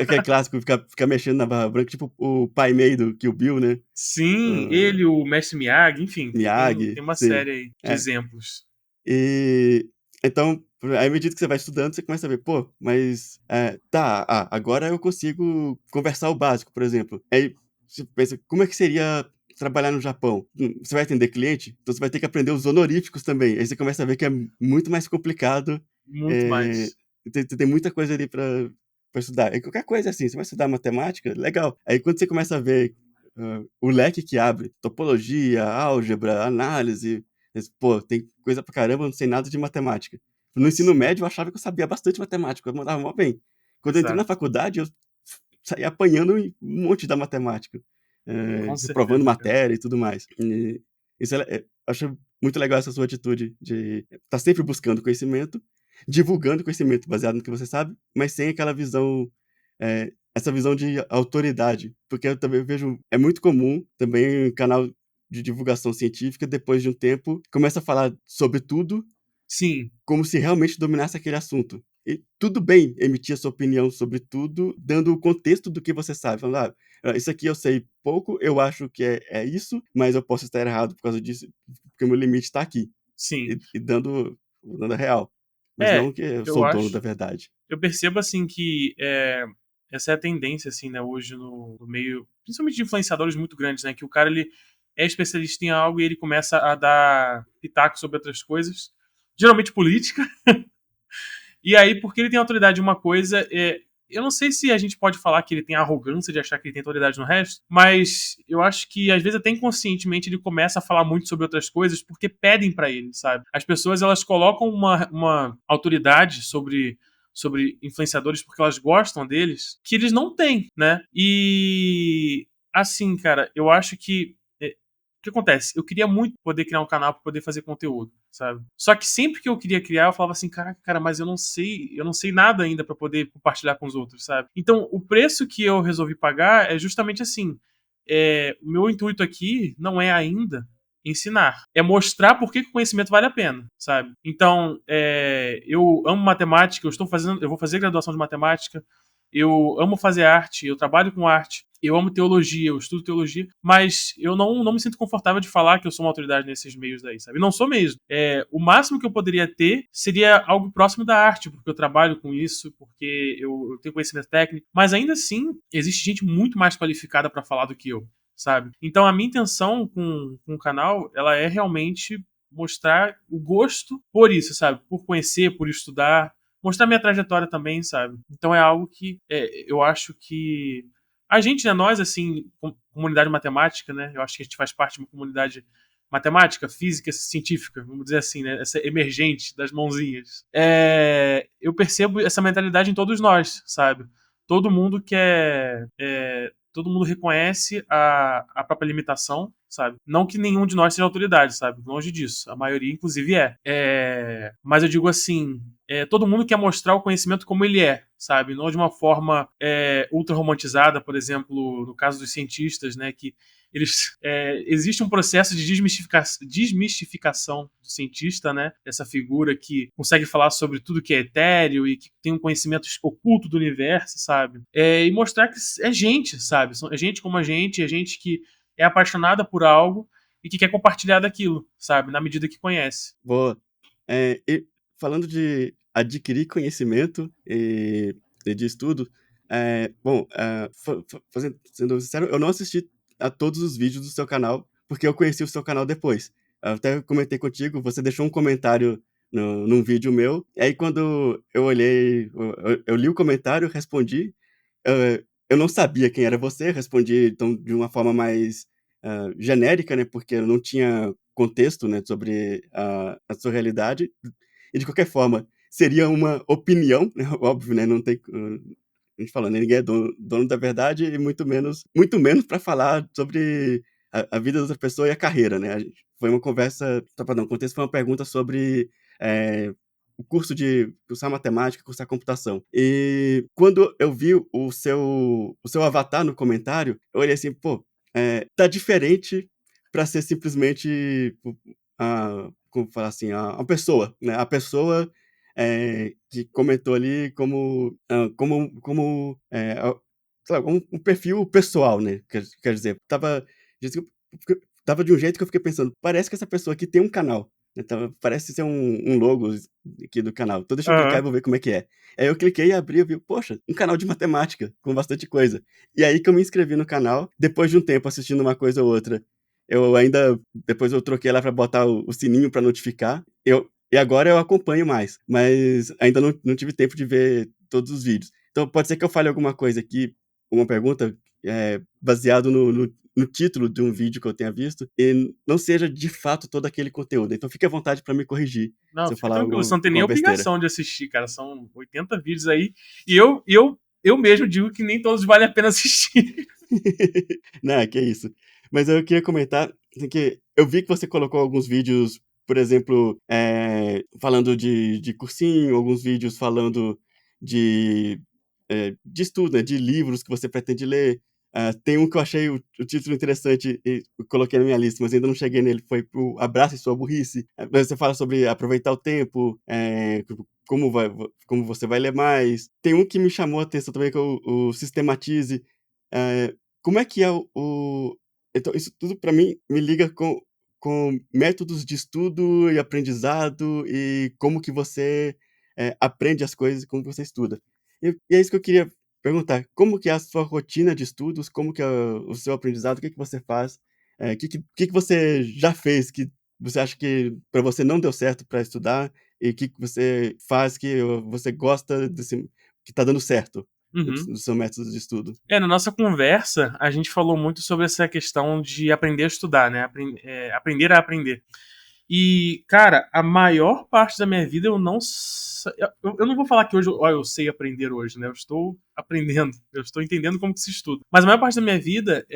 aquele clássico, ficar mexendo na barba branca, tipo o Pai Mei do Kill Bill, né? Sim, Uh, ele, o Mestre Miyagi, enfim, tem Miyagi, uma sim. série aí de É, exemplos. E então, aí à medida que você vai estudando, você começa a ver, pô, mas tá, agora eu consigo conversar o básico, por exemplo. Aí você pensa, como é que seria trabalhar no Japão? Você vai atender cliente? Então você vai ter que aprender os honoríficos também. Aí você começa a ver que é muito mais complicado. Muito é, mais. tem muita coisa ali para estudar. E qualquer coisa assim, você vai estudar matemática, legal. Aí quando você começa a ver o leque que abre, topologia, álgebra, análise, pô, tem coisa pra caramba, eu não sei nada de matemática. No ensino Sim, médio, eu achava que eu sabia bastante matemática, eu mandava mó bem. Quando eu entrei na exato. faculdade, eu saí apanhando em um monte da matemática, Com reprovando certeza, cara. matéria e tudo mais. E isso acho muito legal essa sua atitude de estar sempre buscando conhecimento, divulgando conhecimento baseado no que você sabe, mas sem aquela visão, essa visão de autoridade. Porque eu também vejo, é muito comum também em canal de divulgação científica, depois de um tempo, começa a falar sobre tudo Sim, como se realmente dominasse aquele assunto. E tudo bem emitir a sua opinião sobre tudo, dando o contexto do que você sabe. Falando, isso aqui eu sei pouco, eu acho que é isso, mas eu posso estar errado por causa disso, porque o meu limite está aqui. sim. E dando a real. Mas É, não que eu eu sou o dono da acho. verdade. Eu percebo assim que essa é a tendência assim, né, hoje no meio, principalmente de influenciadores muito grandes, né, que o cara ele é especialista em algo e ele começa a dar pitaco sobre outras coisas, geralmente política. E aí, porque ele tem autoridade em uma coisa, eu não sei se a gente pode falar que ele tem a arrogância de achar que ele tem autoridade no resto, mas eu acho que às vezes até inconscientemente ele começa a falar muito sobre outras coisas porque pedem pra ele, sabe? As pessoas elas colocam uma autoridade sobre influenciadores porque elas gostam deles que eles não têm, né? E assim, cara, eu acho que o que acontece? Eu queria muito poder criar um canal pra poder fazer conteúdo, sabe? Só que sempre que eu queria criar, eu falava assim, caraca, cara, mas eu não sei nada ainda pra poder compartilhar com os outros, sabe? Então, o preço que eu resolvi pagar é justamente assim. O meu intuito aqui não é ainda ensinar, é mostrar por que o conhecimento vale a pena, sabe? Então, eu amo matemática, eu vou fazer graduação de matemática, eu amo fazer arte, eu trabalho com arte, eu amo teologia, eu estudo teologia, mas eu não me sinto confortável de falar que eu sou uma autoridade nesses meios daí, sabe? Não sou mesmo. O máximo que eu poderia ter seria algo próximo da arte, porque eu trabalho com isso, porque eu tenho conhecimento técnico, mas ainda assim, existe gente muito mais qualificada para falar do que eu, sabe? Então a minha intenção com o canal, ela é realmente mostrar o gosto por isso, sabe? Por conhecer, por estudar, mostrar minha trajetória também, sabe? Então é algo que eu acho que a gente, né, nós, assim, comunidade matemática, né, eu acho que a gente faz parte de uma comunidade matemática, física, científica, vamos dizer assim, né, essa emergente das mãozinhas. Eu percebo essa mentalidade em todos nós, sabe? Todo mundo quer. Todo mundo reconhece a própria limitação, sabe? Não que nenhum de nós seja autoridade, sabe? Longe disso. A maioria, inclusive, mas eu digo assim, todo mundo quer mostrar o conhecimento como ele é, sabe? Não de uma forma ultra romantizada, por exemplo, no caso dos cientistas, né? Que existe um processo de desmistificação do cientista, né? Essa figura que consegue falar sobre tudo que é etéreo e que tem um conhecimento oculto do universo, sabe? E mostrar que é gente, sabe? É gente como a gente, é gente que é apaixonada por algo e que quer compartilhar daquilo, sabe? Na medida que conhece. Boa. E falando de adquirir conhecimento e de estudo, bom, sendo sincero, eu não assisti a todos os vídeos do seu canal, porque eu conheci o seu canal depois. Eu até comentei contigo, você deixou um comentário num vídeo meu, e aí quando eu olhei, eu li o comentário, respondi, eu não sabia quem era você, respondi então de uma forma mais genérica, né, porque eu não tinha contexto, né, sobre a sua realidade. E de qualquer forma, seria uma opinião, né, óbvio, né, não tem, a gente falando, né, ninguém é dono da verdade e muito menos para falar sobre a vida da outra pessoa e a carreira, né. Foi uma conversa, só para dar um contexto, foi uma pergunta sobre o curso de cursar matemática, cursar computação. E quando eu vi o seu avatar no comentário, eu olhei assim: "Pô, tá diferente para ser simplesmente como falar assim, a pessoa, né, a pessoa, que comentou ali sei lá, um perfil pessoal, né, quer dizer, tava de um jeito que eu fiquei pensando: "Parece que essa pessoa aqui tem um canal". Então, parece ser um logo aqui do canal. Então deixa eu clicar Aham. e vou ver como é que é. Aí eu cliquei e abri, eu vi, poxa, um canal de matemática com bastante coisa. E aí que eu me inscrevi no canal, depois de um tempo assistindo uma coisa ou outra, depois eu troquei lá pra botar o sininho pra notificar, e agora eu acompanho mais, mas ainda não tive tempo de ver todos os vídeos. Então pode ser que eu fale alguma coisa aqui, uma pergunta, baseado no título de um vídeo que eu tenha visto, e não seja de fato todo aquele conteúdo. Então fique à vontade pra me corrigir, Não, se eu fica falar tranquilo, você não tem nem alguma besteira. obrigação de assistir, cara. São 80 vídeos aí. E eu mesmo digo que nem todos vale a pena assistir. Não, que isso. Mas eu queria comentar, assim, que eu vi que você colocou alguns vídeos, por exemplo, falando de cursinho, alguns vídeos falando de, de estudo, né, de livros que você pretende ler. Tem um que eu achei o título interessante e eu coloquei na minha lista, mas ainda não cheguei nele, foi o Abrace Sua Burrice. Você fala sobre aproveitar o tempo, como você vai ler mais. Tem um que me chamou a atenção também, que é o Sistematize. Eh, Como é que é então isso tudo para mim me liga com métodos de estudo e aprendizado e como que você, aprende as coisas e como você estuda. E é isso que eu queria perguntar, como que é a sua rotina de estudos, como que é o seu aprendizado, o que que você faz, o que que você já fez que você acha que para você não deu certo para estudar e o que que você faz que você gosta desse que tá dando certo? Uhum. do seu método de estudo. Na nossa conversa, a gente falou muito sobre essa questão de aprender a estudar, né? Aprender a aprender. E, cara, a maior parte da minha vida eu não. Eu não vou falar que hoje eu sei aprender hoje, né? Eu estou aprendendo, eu estou entendendo como que se estuda. Mas a maior parte da minha vida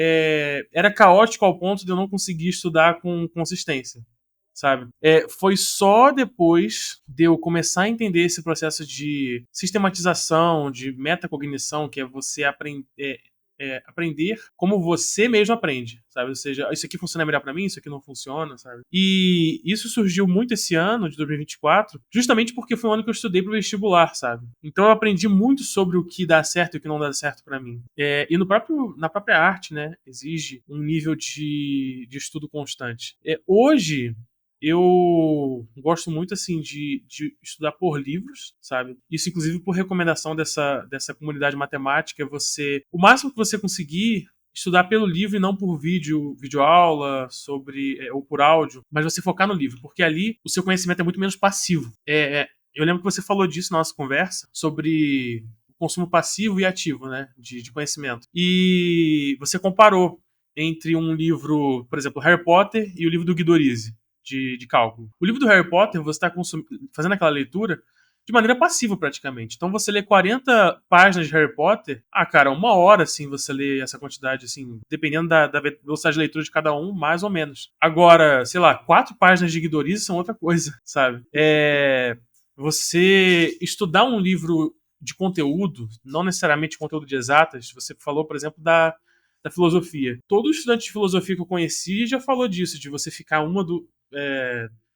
era caótico ao ponto de eu não conseguir estudar com consistência, sabe? Foi só depois de eu começar a entender esse processo de sistematização, de metacognição, que é você aprender como você mesmo aprende, sabe? Ou seja, isso aqui funciona melhor pra mim, isso aqui não funciona, sabe? E isso surgiu muito esse ano, de 2024, justamente porque foi o ano que eu estudei pro vestibular, sabe? Então eu aprendi muito sobre o que dá certo e o que não dá certo pra mim. E na própria arte, né, exige um nível de estudo constante. Hoje, eu gosto muito, assim, de estudar por livros, sabe? Isso, inclusive, por recomendação dessa comunidade matemática, o máximo que você conseguir, estudar pelo livro e não por videoaula, ou por áudio, mas você focar no livro, porque ali o seu conhecimento é muito menos passivo. Eu lembro que você falou disso na nossa conversa, sobre o consumo passivo e ativo, né, de conhecimento. E você comparou entre um livro, por exemplo, Harry Potter e o livro do Guido Rizzi, de cálculo. O livro do Harry Potter, você está fazendo aquela leitura de maneira passiva, praticamente. Então você lê 40 páginas de Harry Potter, cara, 1 hora, assim, você lê essa quantidade, assim, dependendo da velocidade de leitura de cada um, mais ou menos. Agora, sei lá, 4 páginas de Guido Rizzi são outra coisa, sabe? Você estudar um livro de conteúdo, não necessariamente conteúdo de exatas, você falou, por exemplo, da filosofia. Todo estudante de filosofia que eu conheci já falou disso, de você ficar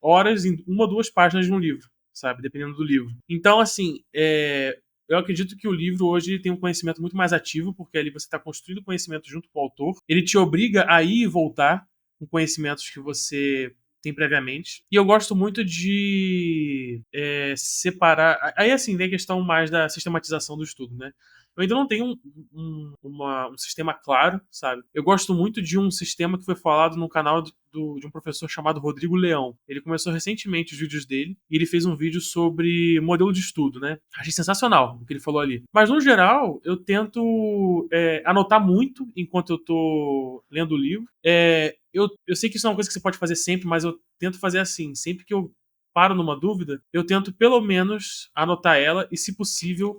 horas em 1 ou 2 páginas de um livro, sabe? Dependendo do livro. Então, assim, eu acredito que o livro hoje tem um conhecimento muito mais ativo, porque ali você está construindo conhecimento junto com o autor. Ele te obriga a ir e voltar com conhecimentos que você tem previamente. E eu gosto muito de separar. Aí, assim, vem a questão mais da sistematização do estudo, né? Eu ainda não tenho um sistema claro, sabe? Eu gosto muito de um sistema que foi falado no canal de um professor chamado Rodrigo Leão. Ele começou recentemente os vídeos dele e ele fez um vídeo sobre modelo de estudo, né? Achei sensacional o que ele falou ali. Mas, no geral, eu tento anotar muito enquanto eu tô lendo o livro. Eu sei que isso é uma coisa que você pode fazer sempre, mas eu tento fazer assim. Sempre que eu paro numa dúvida, eu tento pelo menos anotar ela e, se possível,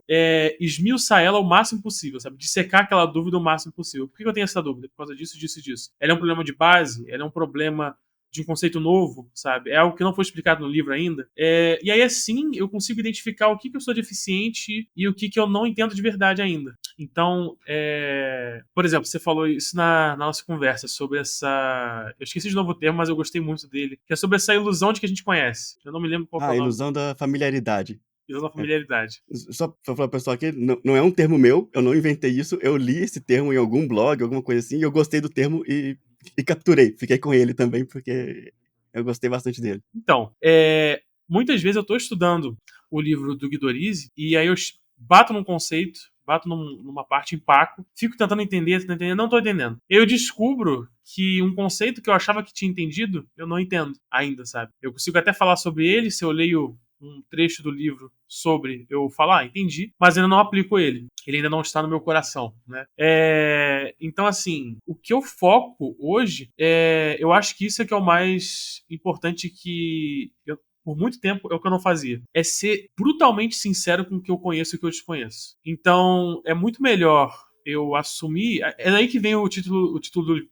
esmiuçar ela o máximo possível, sabe? Dissecar aquela dúvida o máximo possível. Por que eu tenho essa dúvida? Por causa disso, disso e disso. Ela é um problema de base? Ela é um problema de um conceito novo, sabe? É algo que não foi explicado no livro ainda. E aí, assim, eu consigo identificar o que eu sou deficiente e o que eu não entendo de verdade ainda. Então, por exemplo, você falou isso na nossa conversa sobre essa. Eu esqueci de novo o termo, mas eu gostei muito dele. Que é sobre essa ilusão de que a gente conhece. Eu não me lembro qual que é Ah, o a nome. ilusão da familiaridade. Ilusão da É, familiaridade. só pra falar pro pessoal aqui, não é um termo meu, eu não inventei isso, eu li esse termo em algum blog, alguma coisa assim, e eu gostei do termo e capturei. Fiquei com ele também, porque eu gostei bastante dele. Então, muitas vezes eu estou estudando o livro do Guido Rizzi e aí eu bato num conceito, bato numa parte, empaco, fico tentando entender, não estou entendendo. Eu descubro que um conceito que eu achava que tinha entendido, eu não entendo ainda, sabe? Eu consigo até falar sobre ele se eu leio um trecho do livro sobre, eu falar, entendi, mas ainda não aplico ele. Ele ainda não está no meu coração, né? Então, assim, o que eu foco hoje, eu acho que isso é que é o mais importante que por muito tempo é o que eu não fazia. É ser brutalmente sincero com o que eu conheço e o que eu desconheço. Então, é muito melhor eu assumir. É daí que vem o título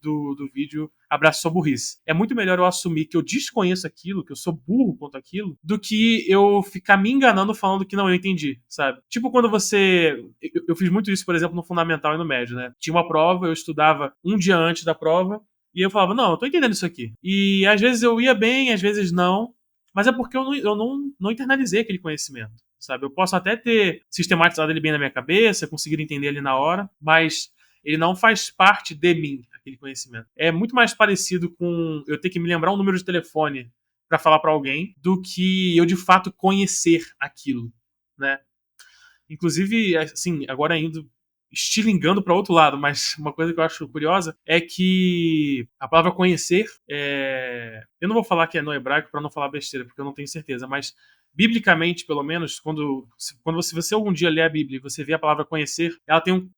do vídeo Abraço Sua Burrice. É muito melhor eu assumir que eu desconheço aquilo, que eu sou burro quanto aquilo, do que eu ficar me enganando falando que não, eu entendi, sabe? Tipo quando você. Eu fiz muito isso, por exemplo, no fundamental e no médio, né? Tinha uma prova, eu estudava um dia antes da prova, e eu falava, não, eu tô entendendo isso aqui. E às vezes eu ia bem, às vezes não. Mas é porque eu não internalizei aquele conhecimento, sabe? Eu posso até ter sistematizado ele bem na minha cabeça, conseguir entender ele na hora, mas ele não faz parte de mim, aquele conhecimento. É muito mais parecido com eu ter que me lembrar um número de telefone para falar para alguém do que eu de fato conhecer aquilo, né? Inclusive, assim, agora indo estilingando para outro lado, mas uma coisa que eu acho curiosa é que a palavra conhecer, eu não vou falar que é no hebraico para não falar besteira, porque eu não tenho certeza, mas biblicamente, pelo menos, se você algum dia lê a Bíblia e você vê a palavra conhecer, ela tem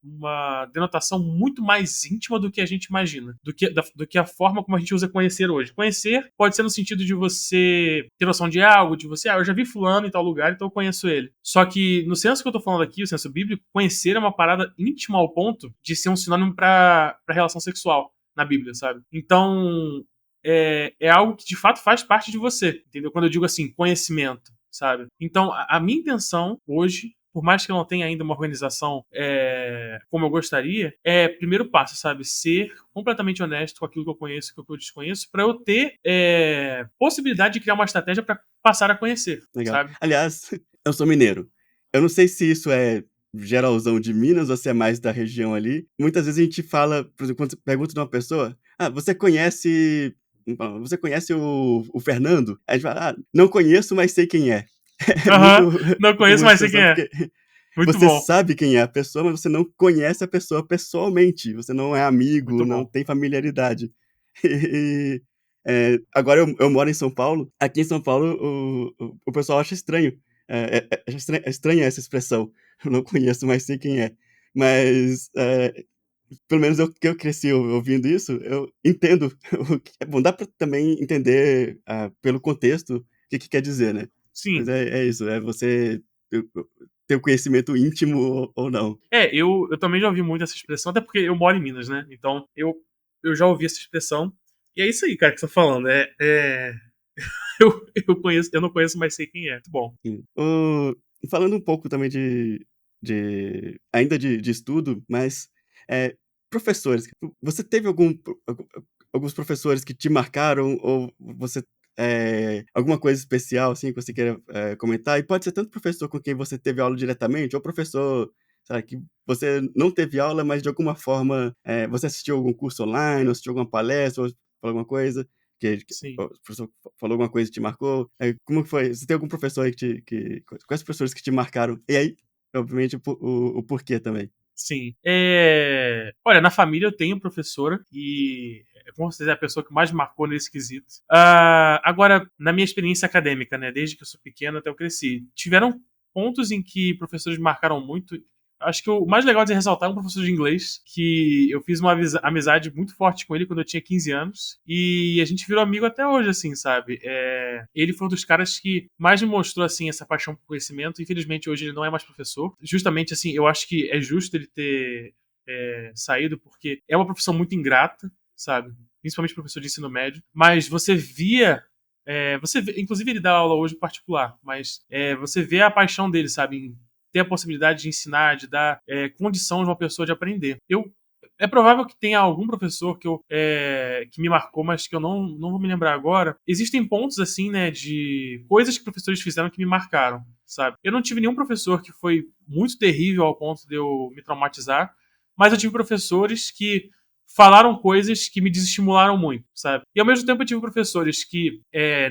uma denotação muito mais íntima do que a gente imagina, do que a forma como a gente usa conhecer hoje. Conhecer pode ser no sentido de você ter noção de algo, de você, eu já vi fulano em tal lugar, então eu conheço ele. Só que no senso que eu tô falando aqui, o senso bíblico, conhecer é uma parada íntima ao ponto de ser um sinônimo pra relação sexual na Bíblia, sabe? Então, é algo que de fato faz parte de você, entendeu? Quando eu digo assim, conhecimento, sabe? Então, a minha intenção hoje, por mais que eu não tenha ainda uma organização como eu gostaria, primeiro passo, sabe? Ser completamente honesto com aquilo que eu conheço e com o que eu desconheço, para eu ter possibilidade de criar uma estratégia para passar a conhecer, Legal. sabe? Aliás, eu sou mineiro. Eu não sei se isso é geralzão de Minas ou se é mais da região ali. Muitas vezes a gente fala, por exemplo, quando você pergunta de uma pessoa: "Ah, você conhece o Fernando?" Aí a gente fala: "Ah, não conheço, mas sei quem é." É muito Aham, não comum conheço, essa mas sei expressão, quem é. porque Muito você bom, sabe quem é a pessoa, mas você não conhece a pessoa pessoalmente. Você não é amigo, muito não bom. tem familiaridade. E, agora eu moro em São Paulo. Aqui em São Paulo, o pessoal acha estranho. É estranha essa expressão. Eu não conheço, mas sei quem é. Mas, pelo menos eu que eu cresci ouvindo isso, eu entendo o que é bom. Dá pra também entender, pelo contexto, o que que quer dizer, né. Mas Sim. é isso, é você ter o conhecimento íntimo ou não. Eu também já ouvi muito essa expressão, até porque eu moro em Minas, né? Então eu já ouvi essa expressão. E é isso aí, cara, que você tá falando. Eu não conheço, mas sei quem é. Muito bom. Sim. Falando um pouco também de ainda de estudo, mas, professores, você teve alguns professores que te marcaram ou você, alguma coisa especial, assim, que você queira, comentar? E pode ser tanto professor com quem você teve aula diretamente ou professor, sei lá, que você não teve aula, mas de alguma forma, você assistiu algum curso online, ou assistiu alguma palestra ou alguma coisa que Sim, o professor falou alguma coisa que te marcou? Como que foi? Você tem algum professor aí quais professores que te marcaram? E aí, obviamente, o porquê também. sim. Olha, na família eu tenho professora e com certeza é a pessoa que mais marcou nesse quesito. Agora, na minha experiência acadêmica, né, desde que eu sou pequeno até eu cresci, tiveram pontos em que professores me marcaram muito. Acho que o mais legal de ressaltar é um professor de inglês, que eu fiz uma amizade muito forte com ele quando eu tinha 15 anos, e a gente virou amigo até hoje, assim, sabe? Ele foi um dos caras que mais me mostrou, assim, essa paixão por conhecimento. Infelizmente, hoje ele não é mais professor. Justamente, assim, eu acho que é justo ele ter saído, porque é uma profissão muito ingrata, sabe? Principalmente professor de ensino médio. Mas você via inclusive ele dá aula hoje particular, mas você vê a paixão dele, sabe, em ter a possibilidade de ensinar, de dar condição de uma pessoa de aprender. É provável que tenha algum professor que me marcou, mas que eu não vou me lembrar agora. Existem pontos, assim, né, de coisas que professores fizeram que me marcaram, sabe? Eu não tive nenhum professor que foi muito terrível ao ponto de eu me traumatizar, mas eu tive professores que falaram coisas que me desestimularam muito, sabe? E ao mesmo tempo eu tive professores que,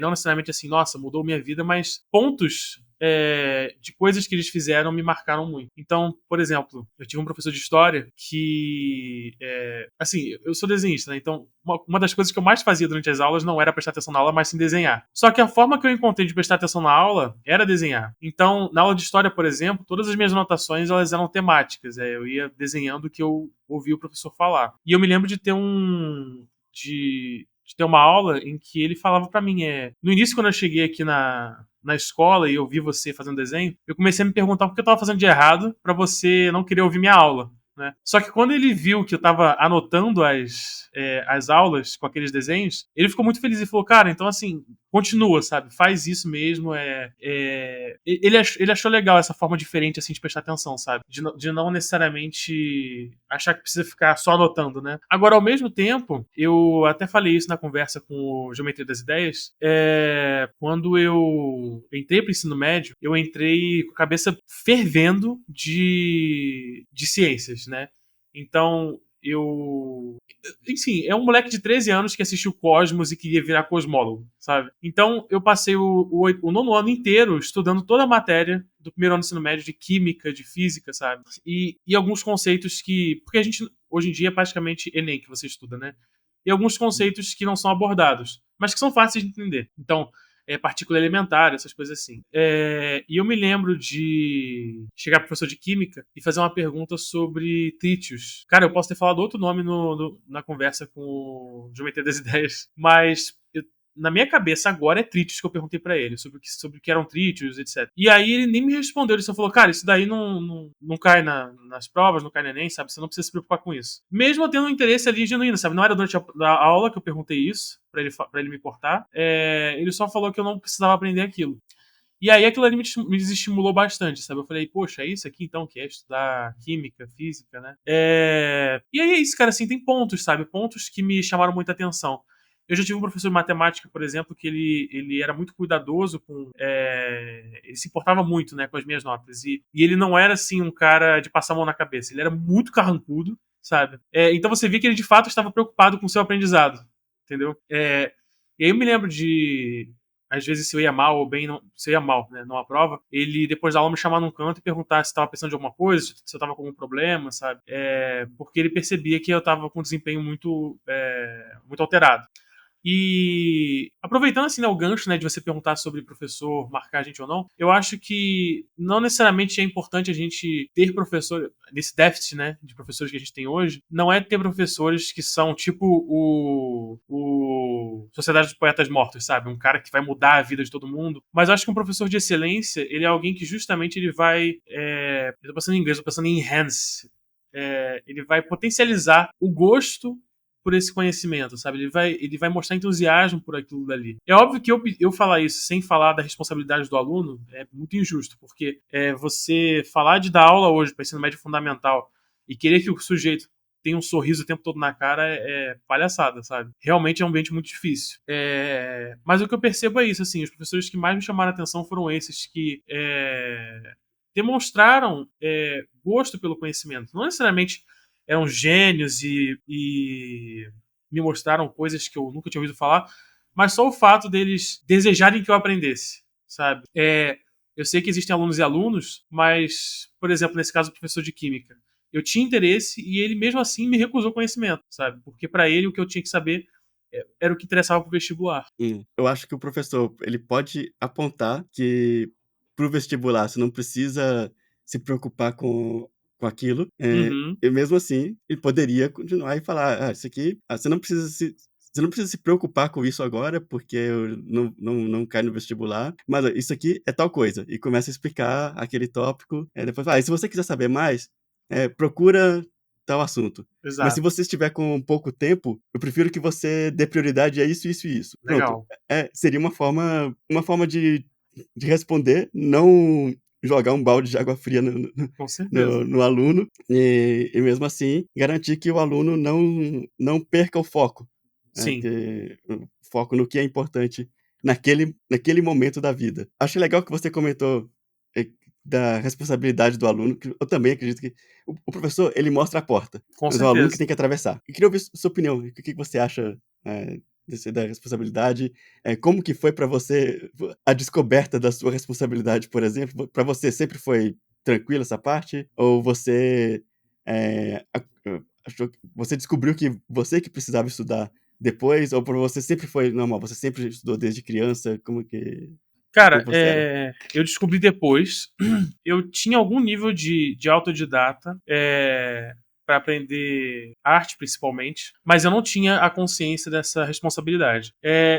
não necessariamente assim, nossa, mudou minha vida, mas pontos de coisas que eles fizeram me marcaram muito. Então, por exemplo, eu tive um professor de história que, assim, eu sou desenhista, né? Então, uma das coisas que eu mais fazia durante as aulas não era prestar atenção na aula, mas sim desenhar. Só que a forma que eu encontrei de prestar atenção na aula era desenhar. Então, na aula de história, por exemplo, todas as minhas anotações elas eram temáticas. Eu ia desenhando o que eu ouvia o professor falar. E eu me lembro de ter de ter uma aula em que ele falava pra mim, no início quando eu cheguei aqui na escola e eu vi você fazendo desenho, eu comecei a me perguntar o que eu tava fazendo de errado pra você não querer ouvir minha aula. Né? Só que quando ele viu que eu tava anotando as aulas com aqueles desenhos, ele ficou muito feliz e falou, cara, então assim, continua, sabe? Faz isso mesmo. Ele achou legal essa forma diferente assim de prestar atenção, sabe? De não necessariamente achar que precisa ficar só anotando, né? Agora, ao mesmo tempo, eu até falei isso na conversa com o Geometria das Ideias, quando eu entrei para o ensino médio, eu entrei com a cabeça fervendo de ciências, né? Então, enfim, é um moleque de 13 anos que assistiu Cosmos e queria virar cosmólogo, sabe? Então, eu passei o nono ano inteiro estudando toda a matéria do primeiro ano do ensino médio de química, de física, sabe? E alguns conceitos que. Porque a gente, hoje em dia, é praticamente Enem que você estuda, né? E alguns conceitos que não são abordados, mas que são fáceis de entender. Então, partícula elementar, essas coisas assim. E eu me lembro de chegar pro professor de química e fazer uma pergunta sobre trítios. Cara, eu posso ter falado outro nome na conversa com o Geometria das Ideias, mas na minha cabeça agora é trítios que eu perguntei pra ele, sobre o que eram trítios, etc. E aí ele nem me respondeu, ele só falou, cara, isso daí não cai nas provas, não cai no Enem, sabe? Você não precisa se preocupar com isso. Mesmo eu tendo um interesse ali genuíno, sabe? Não era durante a aula que eu perguntei isso, pra ele me cortar, ele só falou que eu não precisava aprender aquilo. E aí aquilo ali me desestimulou bastante, sabe? Eu falei, poxa, é isso aqui então que é estudar química, física, né? E aí é isso, cara, assim, tem pontos, sabe? Pontos que me chamaram muita atenção. Eu já tive um professor de matemática, por exemplo, que ele era muito cuidadoso com. Ele se importava muito, né, com as minhas notas. E ele não era, assim, um cara de passar a mão na cabeça. Ele era muito carrancudo, sabe? Então você via que ele de fato estava preocupado com o seu aprendizado, entendeu? E aí eu me lembro de às vezes se eu ia mal ou bem, não, se eu ia mal, né, numa prova, ele depois da aula me chamar num canto e perguntar se estava pensando de alguma coisa, se eu estava com algum problema, sabe? Porque ele percebia que eu estava com um desempenho muito alterado. E aproveitando assim, né, o gancho, né, de você perguntar sobre professor marcar a gente ou não, eu acho que não necessariamente é importante a gente ter professor nesse déficit, né, de professores que a gente tem hoje, não é ter professores que são tipo o Sociedade dos Poetas Mortos, sabe? Um cara que vai mudar a vida de todo mundo. Mas eu acho que um professor de excelência, ele é alguém que justamente ele vai, eu tô pensando em inglês, eu tô pensando em enhance, ele vai potencializar o gosto por esse conhecimento, sabe? Ele vai mostrar entusiasmo por aquilo dali. É óbvio que eu falar isso sem falar da responsabilidade do aluno é muito injusto, porque você falar de dar aula hoje para ensino médio fundamental e querer que o sujeito tenha um sorriso o tempo todo na cara é palhaçada, sabe? Realmente é um ambiente muito difícil. Mas o que eu percebo é isso, assim, os professores que mais me chamaram a atenção foram esses que demonstraram gosto pelo conhecimento. Não necessariamente eram gênios e me mostraram coisas que eu nunca tinha ouvido falar, mas só o fato deles desejarem que eu aprendesse, sabe? Eu sei que existem alunos e alunos, mas, por exemplo, nesse caso, o professor de química, eu tinha interesse e ele mesmo assim me recusou conhecimento, sabe? Porque para ele o que eu tinha que saber era o que interessava pro vestibular. Eu acho que o professor, ele pode apontar que pro vestibular você não precisa se preocupar com aquilo, Uhum, e mesmo assim, ele poderia continuar e falar: "Ah, isso aqui, você não precisa se preocupar com isso agora, porque eu não cai no vestibular, mas ó, isso aqui é tal coisa", e começa a explicar aquele tópico, depois fala: "Ah, e se você quiser saber mais, procura tal assunto. Mas se exato. você estiver com pouco tempo, eu prefiro que você dê prioridade a isso, isso e isso". Pronto, Legal. seria uma forma de responder, não jogar um balde de água fria Com certeza. no aluno, e mesmo assim garantir que o aluno não perca o foco, Sim. que o foco no que é importante naquele momento da vida. Acho legal que você comentou, da responsabilidade do aluno, que eu também acredito que o professor, ele mostra a porta, Com mas é o aluno que certeza. tem que atravessar. Eu queria ouvir sua opinião, o que você acha, da responsabilidade, como que foi para você a descoberta da sua responsabilidade, por exemplo? Para você sempre foi tranquila essa parte? Ou você, achou que você descobriu que você que precisava estudar depois, ou para você sempre foi normal, você sempre estudou desde criança, como Cara, você era? eu descobri depois. Eu tinha algum nível de autodidata para aprender arte, principalmente, mas eu não tinha a consciência dessa responsabilidade.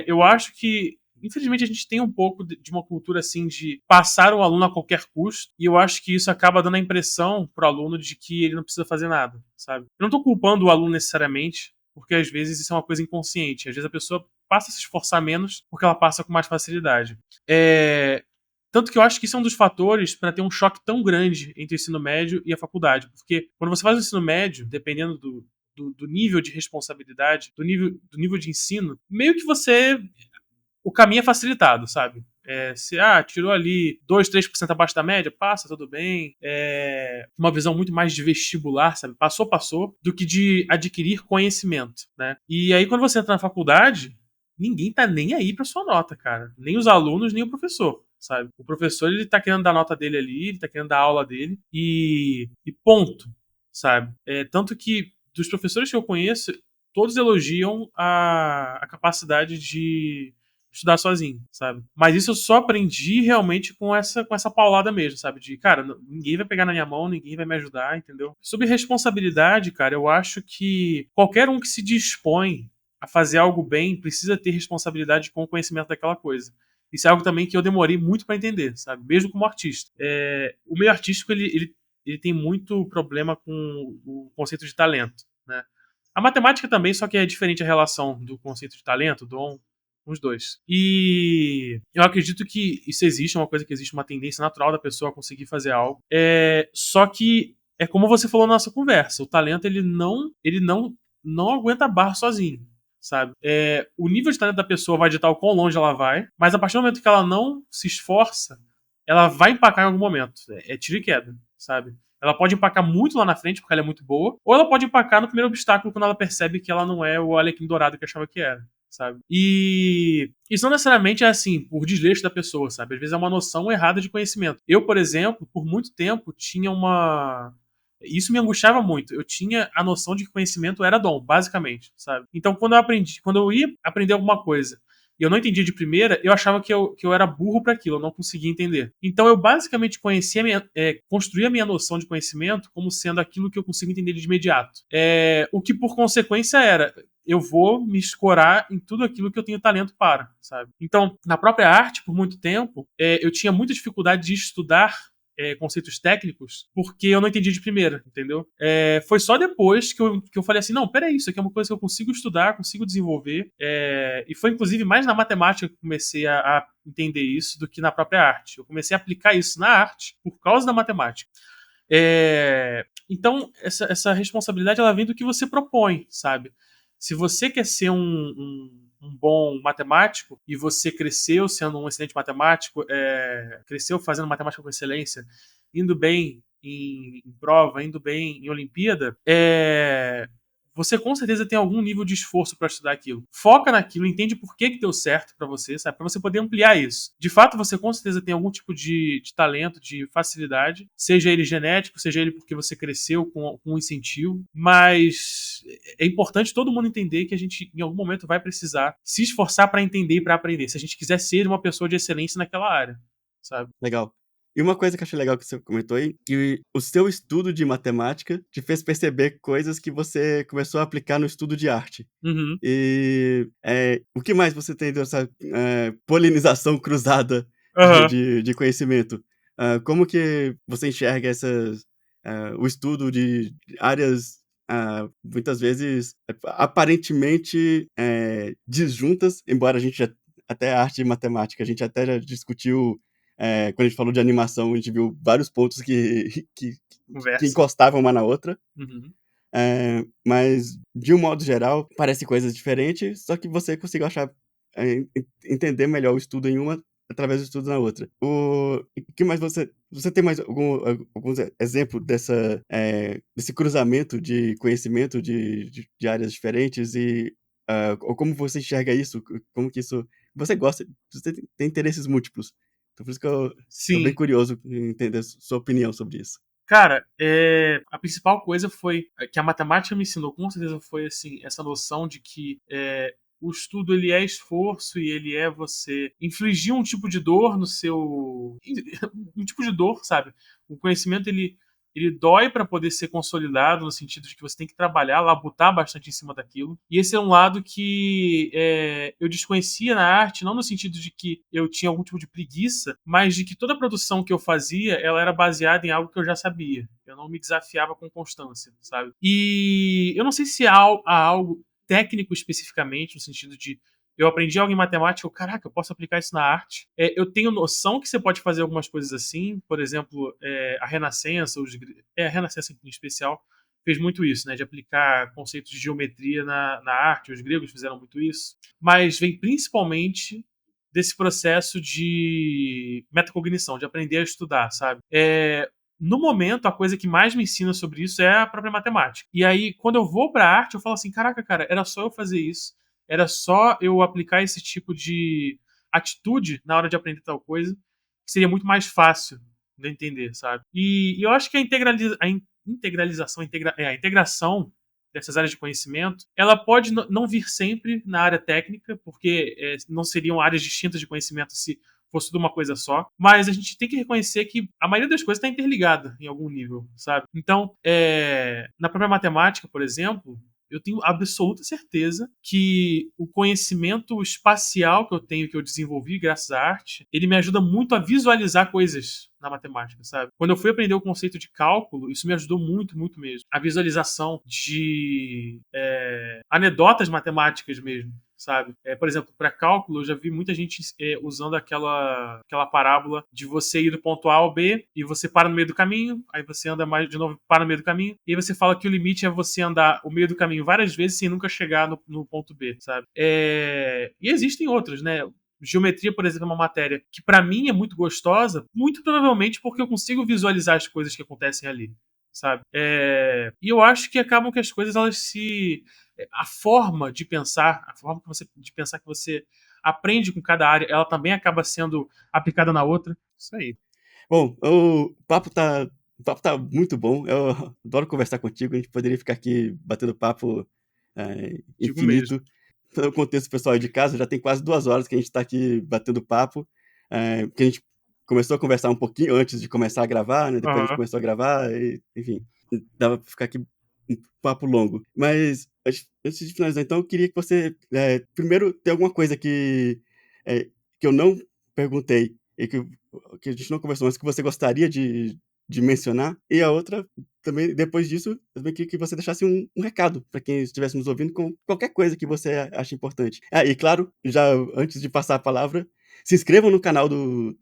Eu acho que, infelizmente, a gente tem um pouco de uma cultura assim de passar o aluno a qualquer custo, e eu acho que isso acaba dando a impressão pro aluno de que ele não precisa fazer nada, sabe? Eu não tô culpando o aluno necessariamente, porque às vezes isso é uma coisa inconsciente. Às vezes a pessoa passa a se esforçar menos porque ela passa com mais facilidade. É, Tanto que eu acho que isso é um dos fatores para ter um choque tão grande entre o ensino médio e a faculdade. Porque quando você faz o ensino médio, dependendo do nível de responsabilidade, do nível de ensino, meio que você. O caminho é facilitado, sabe? Se tirou ali 2, 3% abaixo da média, passa, tudo bem. Uma visão muito mais de vestibular, sabe? Passou, passou, do que de adquirir conhecimento, né? E aí, quando você entra na faculdade, ninguém tá nem aí pra sua nota, cara. Nem os alunos, nem o professor, sabe? O professor, ele tá querendo dar a nota dele ali, ele tá querendo dar a aula dele, e ponto, sabe? Tanto que, dos professores que eu conheço, todos elogiam a capacidade estudar sozinho, sabe? Mas isso eu só aprendi realmente com essa paulada mesmo, sabe? De, cara, ninguém vai pegar na minha mão, ninguém vai me ajudar, entendeu? Sobre responsabilidade, cara, eu acho que qualquer um que se dispõe a fazer algo bem precisa ter responsabilidade com o conhecimento daquela coisa. Isso é algo também que eu demorei muito para entender, sabe? Mesmo como artista. O meio artístico, ele tem muito problema com o conceito de talento, né? A matemática também, só que é diferente a relação do conceito de talento, dom, os dois. E eu acredito que isso existe, é uma coisa que existe, uma tendência natural da pessoa a conseguir fazer algo. Só que é como você falou na nossa conversa, o talento ele não aguenta barra sozinho, sabe? O nível de talento da pessoa vai ditar o quão longe ela vai, mas a partir do momento que ela não se esforça, ela vai empacar em algum momento. É tiro e queda, sabe? Ela pode empacar muito lá na frente, porque ela é muito boa, ou ela pode empacar no primeiro obstáculo quando ela percebe que ela não é o Alecrim Dourado que achava que era, sabe? E isso não necessariamente é assim, por desleixo da pessoa, sabe? Às vezes é uma noção errada de conhecimento. Eu, por exemplo, por muito tempo, tinha uma. Isso me angustiava muito. Eu tinha a noção de que conhecimento era dom, basicamente, sabe? Então, quando eu ia aprender alguma coisa e eu não entendia de primeira, eu achava que eu era burro para aquilo, eu não conseguia entender. Então eu basicamente construía a minha noção de conhecimento como sendo aquilo que eu consigo entender de imediato. O que por consequência era, eu vou me escorar em tudo aquilo que eu tenho talento para, sabe? Então, na própria arte, por muito tempo, eu tinha muita dificuldade de estudar conceitos técnicos, porque eu não entendi de primeira, entendeu? Foi só depois que eu falei assim, não, peraí, isso aqui é uma coisa que eu consigo estudar, consigo desenvolver, e foi inclusive mais na matemática que eu comecei a entender isso do que na própria arte. Eu comecei a aplicar isso na arte por causa da matemática. Então, essa responsabilidade, ela vem do que você propõe, sabe? Se você quer ser um bom matemático e você cresceu sendo um excelente matemático, cresceu fazendo matemática com excelência, indo bem em prova, indo bem em Olimpíada, você com certeza tem algum nível de esforço para estudar aquilo. Foca naquilo, entende por que deu certo para você, sabe? Para você poder ampliar isso. De fato, você com certeza tem algum tipo de talento, de facilidade, seja ele genético, seja ele porque você cresceu com um incentivo, mas é importante todo mundo entender que a gente em algum momento vai precisar se esforçar para entender e para aprender, se a gente quiser ser uma pessoa de excelência naquela área, sabe? Legal. E uma coisa que eu achei legal que você comentou aí, que o seu estudo de matemática te fez perceber coisas que você começou a aplicar no estudo de arte. Uhum. E, o que mais você tem dessa, polinização cruzada Aham. de conhecimento? Como que você enxerga o estudo de áreas, muitas vezes, aparentemente, disjuntas, embora a gente já até arte e matemática, a gente até já discutiu, quando a gente falou de animação, a gente viu vários pontos que Conversa. encostavam uma na outra. Uhum. Mas, de um modo geral, parece coisas diferentes, só que você conseguiu achar, entender melhor o estudo em uma através do estudo na outra. O que mais você tem mais alguns exemplos desse cruzamento de conhecimento de áreas diferentes e, ou como você enxerga isso? Como que isso você gosta, você tem interesses múltiplos. Então por isso que eu tô bem Sim. curioso em entender sua opinião sobre isso. Cara, a principal coisa foi que a matemática me ensinou, com certeza foi assim, essa noção de que o estudo ele é esforço e ele é você infligir um tipo de dor no seu. Um tipo de dor, sabe? O conhecimento ele dói para poder ser consolidado, no sentido de que você tem que trabalhar, labutar bastante em cima daquilo. E esse é um lado que eu desconhecia na arte, não no sentido de que eu tinha algum tipo de preguiça, mas de que toda a produção que eu fazia, ela era baseada em algo que eu já sabia. Eu não me desafiava com constância, sabe? E eu não sei se há algo técnico especificamente, no sentido de eu aprendi algo em matemática, caraca, eu posso aplicar isso na arte. Eu tenho noção que você pode fazer algumas coisas assim, por exemplo, a Renascença, a Renascença em especial, fez muito isso, né, de aplicar conceitos de geometria na arte, os gregos fizeram muito isso, mas vem principalmente desse processo de metacognição, de aprender a estudar, sabe? No momento, a coisa que mais me ensina sobre isso é a própria matemática. E aí, quando eu vou pra arte, eu falo assim, caraca, cara, era só eu fazer isso, era só eu aplicar esse tipo de atitude na hora de aprender tal coisa, que seria muito mais fácil de entender, sabe? E eu acho que a integração, a integração dessas áreas de conhecimento, ela pode não vir sempre na área técnica, porque não seriam áreas distintas de conhecimento se fosse tudo uma coisa só, mas a gente tem que reconhecer que a maioria das coisas está interligada em algum nível, sabe? Então, na própria matemática, por exemplo, eu tenho absoluta certeza que o conhecimento espacial que eu tenho, que eu desenvolvi graças à arte, ele me ajuda muito a visualizar coisas na matemática, sabe? Quando eu fui aprender o conceito de cálculo, isso me ajudou muito, muito mesmo. A visualização de anedotas matemáticas mesmo, sabe? Por exemplo, para cálculo, eu já vi muita gente usando aquela parábola de você ir do ponto A ao B e você para no meio do caminho, aí você anda mais de novo, para no meio do caminho, e aí você fala que o limite é você andar o meio do caminho várias vezes sem nunca chegar no ponto B, sabe? E existem outros, né? Geometria, por exemplo, é uma matéria que para mim é muito gostosa, muito provavelmente porque eu consigo visualizar as coisas que acontecem ali, sabe? E eu acho que acabam que as coisas elas se a forma de pensar, de pensar que você aprende com cada área, ela também acaba sendo aplicada na outra. Isso aí. Bom, o papo tá muito bom. Eu adoro conversar contigo. A gente poderia ficar aqui batendo papo Digo mesmo. infinito. Pelo contexto pessoal aí de casa, já tem quase 2 horas que a gente tá aqui batendo papo. Porque a gente começou a conversar um pouquinho antes de começar a gravar, né? Depois a gente Aham. começou a gravar, enfim, dava pra ficar aqui um papo longo. Mas antes de finalizar, então, eu queria que você, primeiro, tem alguma coisa é, que eu não perguntei e que a gente não conversou, mas que você gostaria de mencionar? E a outra, também, depois disso, eu também queria que você deixasse um recado para quem estivesse nos ouvindo com qualquer coisa que você ache importante. E claro, já antes de passar a palavra, se inscrevam no canal do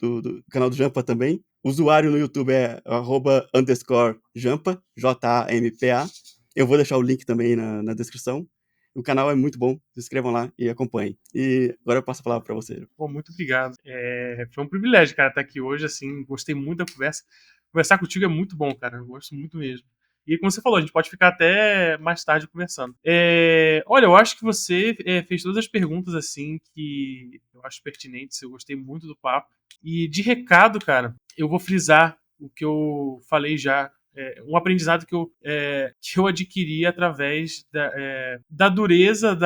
canal do Jampa também. O usuário no YouTube é @_Jampa, Jampa. Eu vou deixar o link também na descrição. O canal é muito bom, se inscrevam lá e acompanhem. E agora eu passo a palavra para você. Pô, muito obrigado. Foi um privilégio, cara, estar aqui hoje, assim, gostei muito da conversa. Conversar contigo é muito bom, cara, eu gosto muito mesmo. E como você falou, a gente pode ficar até mais tarde conversando. Olha, eu acho que você fez todas as perguntas, assim, que eu acho pertinentes, eu gostei muito do papo. E de recado, cara, eu vou frisar o que eu falei já. Um aprendizado que eu adquiri através da dureza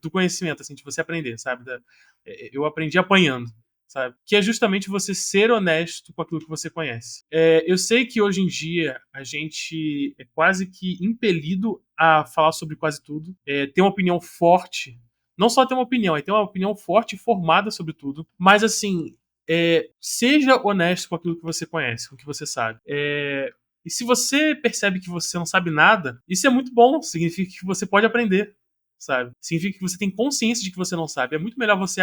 do conhecimento, assim, de você aprender, sabe? Eu aprendi apanhando, sabe? Que é justamente você ser honesto com aquilo que você conhece. Eu sei que hoje em dia a gente é quase que impelido a falar sobre quase tudo, ter uma opinião forte. Não só ter uma opinião, é ter uma opinião forte e formada sobre tudo. Mas assim, seja honesto com aquilo que você conhece, com o que você sabe. E se você percebe que você não sabe nada, isso é muito bom, significa que você pode aprender, sabe? Significa que você tem consciência de que você não sabe. É muito melhor você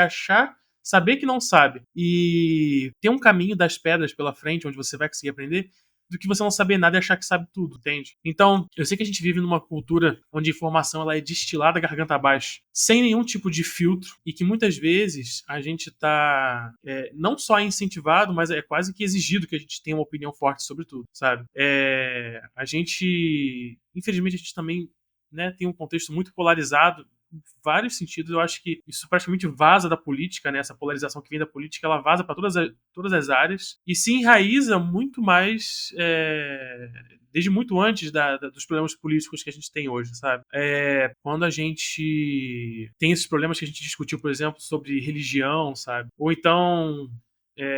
saber que não sabe e ter um caminho das pedras pela frente onde você vai conseguir aprender do que você não saber nada e achar que sabe tudo, entende? Então, eu sei que a gente vive numa cultura onde a informação ela é destilada garganta abaixo, sem nenhum tipo de filtro, e que muitas vezes a gente tá não só incentivado, mas é quase que exigido que a gente tenha uma opinião forte sobre tudo, sabe? Infelizmente, a gente também, né, tem um contexto muito polarizado em vários sentidos. Eu acho que isso praticamente vaza da política, né? Essa polarização que vem da política, ela vaza para todas as áreas e se enraiza muito mais desde muito antes dos problemas políticos que a gente tem hoje, sabe? Quando a gente tem esses problemas que a gente discutiu, por exemplo, sobre religião, sabe? Ou então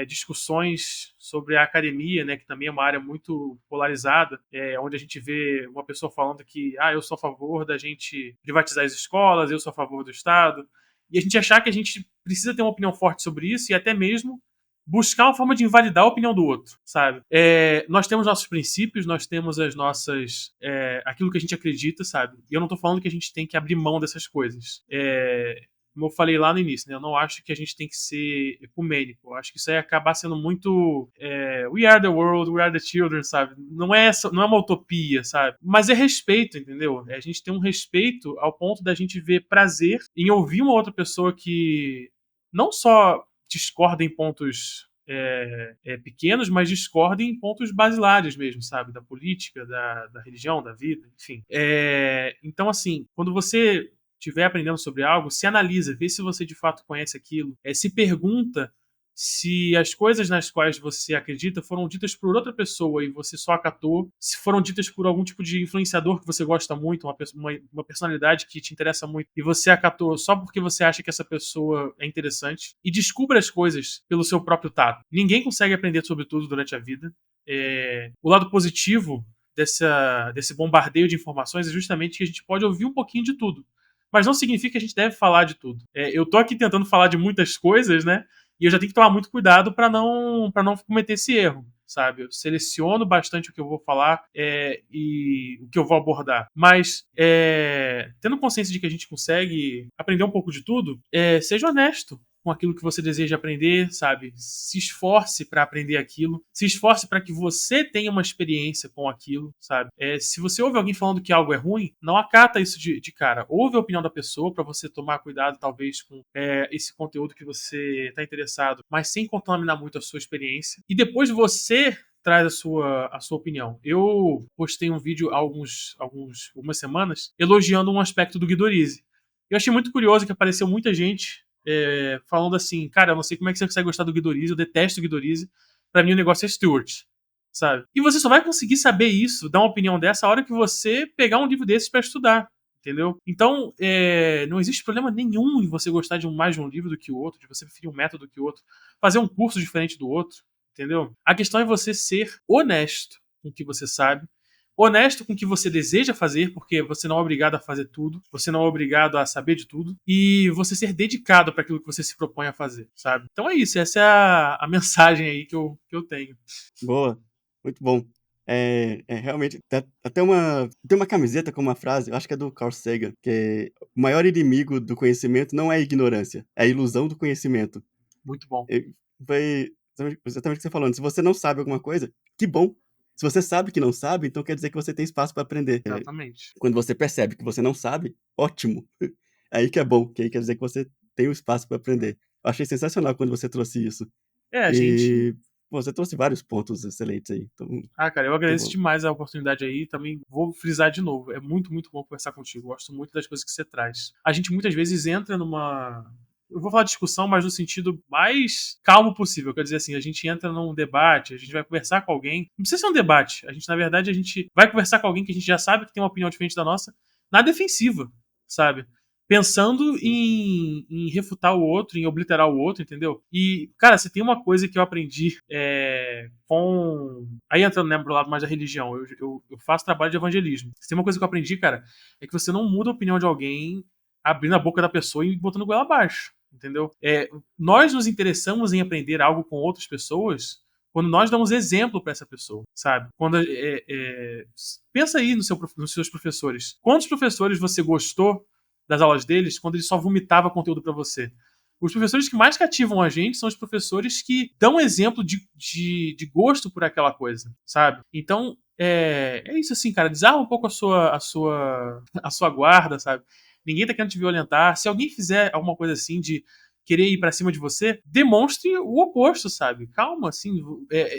discussões sobre a academia, né, que também é uma área muito polarizada, onde a gente vê uma pessoa falando que eu sou a favor da gente privatizar as escolas, eu sou a favor do Estado, e a gente achar que a gente precisa ter uma opinião forte sobre isso e até mesmo buscar uma forma de invalidar a opinião do outro, sabe? Nós temos nossos princípios, nós temos as nossas aquilo que a gente acredita, sabe? E eu não tô falando que a gente tem que abrir mão dessas coisas. Como eu falei lá no início, né? Eu não acho que a gente tem que ser ecumênico. Eu acho que isso aí acabar sendo muito we are the world, we are the children, sabe? Não é uma utopia, sabe? Mas é respeito, entendeu? A gente tem um respeito ao ponto da gente ver prazer em ouvir uma outra pessoa que não só discorda em pontos pequenos, mas discorda em pontos basilares mesmo, sabe? Da política, da religião, da vida, enfim. Então, assim, quando você estiver aprendendo sobre algo, se analisa, vê se você de fato conhece aquilo, se pergunta Se as coisas nas quais você acredita foram ditas por outra pessoa e você só acatou, se foram ditas por algum tipo de influenciador que você gosta muito, uma personalidade que te interessa muito, e você acatou só porque você acha que essa pessoa é interessante, e descubra as coisas pelo seu próprio tato. Ninguém consegue aprender sobre tudo durante a vida. O lado positivo desse bombardeio de informações é justamente que a gente pode ouvir um pouquinho de tudo. Mas não significa que a gente deve falar de tudo. Eu tô aqui tentando falar de muitas coisas, né? E eu já tenho que tomar muito cuidado para não cometer esse erro, sabe? Eu seleciono bastante o que eu vou falar e o que eu vou abordar. Mas, tendo consciência de que a gente consegue aprender um pouco de tudo, seja honesto com aquilo que você deseja aprender, sabe? Se esforce para aprender aquilo, se esforce para que você tenha uma experiência com aquilo, sabe? Se você ouve alguém falando que algo é ruim, não acata isso de cara. Ouve a opinião da pessoa para você tomar cuidado, talvez, com esse conteúdo que você está interessado, mas sem contaminar muito a sua experiência. E depois você traz a sua opinião. Eu postei um vídeo há algumas semanas elogiando um aspecto do Guidorize. Eu achei muito curioso que apareceu muita gente falando assim, cara, eu não sei como é que você consegue gostar do Guidorize, eu detesto o Guidorize, pra mim o negócio é Stewart, sabe? E você só vai conseguir saber isso, dar uma opinião dessa, a hora que você pegar um livro desses pra estudar, entendeu? Então, não existe problema nenhum em você gostar mais de um livro do que o outro, de você preferir um método do que o outro, fazer um curso diferente do outro, entendeu? A questão é você ser honesto com o que você sabe, honesto com o que você deseja fazer, porque você não é obrigado a fazer tudo, você não é obrigado a saber de tudo, e você ser dedicado para aquilo que você se propõe a fazer, sabe? Então é isso, essa é a mensagem aí que eu tenho. Boa, muito bom. Realmente, tem uma camiseta com uma frase, eu acho que é do Carl Sagan, que é, o maior inimigo do conhecimento não é a ignorância, é a ilusão do conhecimento. Muito bom. Foi exatamente o que você falou. Se você não sabe alguma coisa, que bom. Se você sabe que não sabe, então quer dizer que você tem espaço para aprender. Exatamente. Quando você percebe que você não sabe, ótimo. Aí que é bom, que aí quer dizer que você tem o espaço para aprender. Eu achei sensacional quando você trouxe isso. A gente. E pô, você trouxe vários pontos excelentes aí. Então, Ah, cara, eu muito agradeço bom. demais a oportunidade aí. Também vou frisar de novo. É muito, muito bom conversar contigo. Gosto muito das coisas que você traz. A gente muitas vezes entra numa. Eu vou falar discussão, mas no sentido mais calmo possível. Quer dizer assim, a gente entra num debate, a gente vai conversar com alguém. Não precisa ser um debate. Na verdade, a gente vai conversar com alguém que a gente já sabe que tem uma opinião diferente da nossa, na defensiva, sabe? Pensando em refutar o outro, em obliterar o outro, entendeu? E, cara, você tem uma coisa que eu aprendi com. Aí entrando, né, pro lado mais da religião, eu faço trabalho de evangelismo. Se tem uma coisa que eu aprendi, cara, é que você não muda a opinião de alguém abrindo a boca da pessoa e botando goela abaixo, entendeu? Nós nos interessamos em aprender algo com outras pessoas quando nós damos exemplo para essa pessoa, sabe? Pensa aí nos seus professores. Quantos professores você gostou das aulas deles quando ele só vomitava conteúdo para você? Os professores que mais cativam a gente são os professores que dão exemplo de gosto por aquela coisa, sabe? Então, é isso assim, cara. Desarma um pouco a sua guarda, sabe? Ninguém tá querendo te violentar. Se alguém fizer alguma coisa assim de querer ir pra cima de você, demonstre o oposto, sabe? Calma, assim.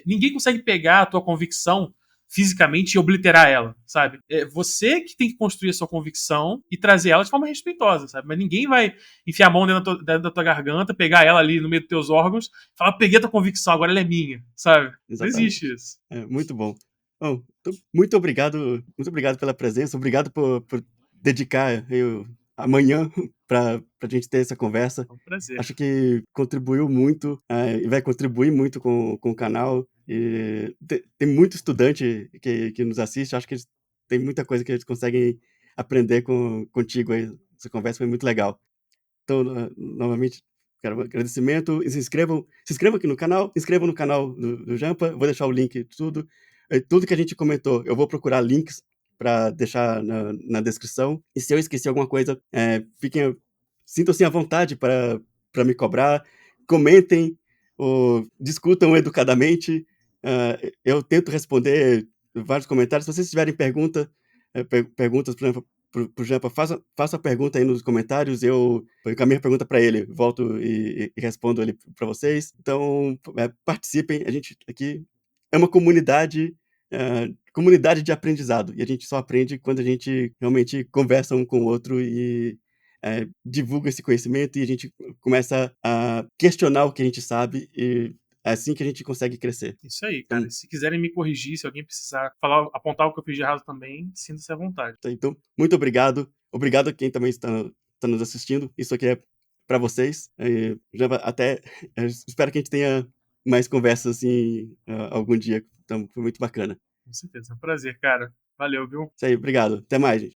Ninguém consegue pegar a tua convicção fisicamente e obliterar ela, sabe? É você que tem que construir a sua convicção e trazer ela de forma respeitosa, sabe? Mas ninguém vai enfiar a mão dentro da tua garganta, pegar ela ali no meio dos teus órgãos, falar, peguei a tua convicção, agora ela é minha, sabe? Não existe Exatamente. isso. Muito bom. Bom, então, muito obrigado pela presença, obrigado por dedicar aí amanhã para a gente ter essa conversa. É um prazer. Acho que contribuiu muito e vai contribuir muito com o canal. E tem muito estudante que nos assiste, acho que tem muita coisa que eles conseguem aprender contigo aí. Essa conversa foi muito legal. Então, novamente, quero um agradecimento. E se inscrevam aqui no canal, se inscrevam no canal do Jampa. Vou deixar o link de tudo. Tudo que a gente comentou, eu vou procurar links para deixar na descrição. E se eu esqueci alguma coisa, sintam-se à vontade para me cobrar. Comentem ou discutam educadamente. Eu tento responder vários comentários. Se vocês tiverem perguntas, por exemplo, pro Jampa, faça a pergunta aí nos comentários, eu encaminho a pergunta para ele, volto e respondo ele para vocês. Então, participem, a gente aqui é uma comunidade de aprendizado, e a gente só aprende quando a gente realmente conversa um com o outro e divulga esse conhecimento e a gente começa a questionar o que a gente sabe e é assim que a gente consegue crescer. Isso aí, cara. Então, Se quiserem me corrigir, se alguém precisar falar, apontar o que eu fiz de errado também, sinta-se à vontade. então, muito obrigado. Obrigado a quem também está nos assistindo. Isso aqui é para vocês. Até espero que a gente tenha mais conversas assim algum dia. Então, foi muito bacana. Com certeza. É um prazer, cara. Valeu, viu? Isso aí, obrigado. Até mais, gente.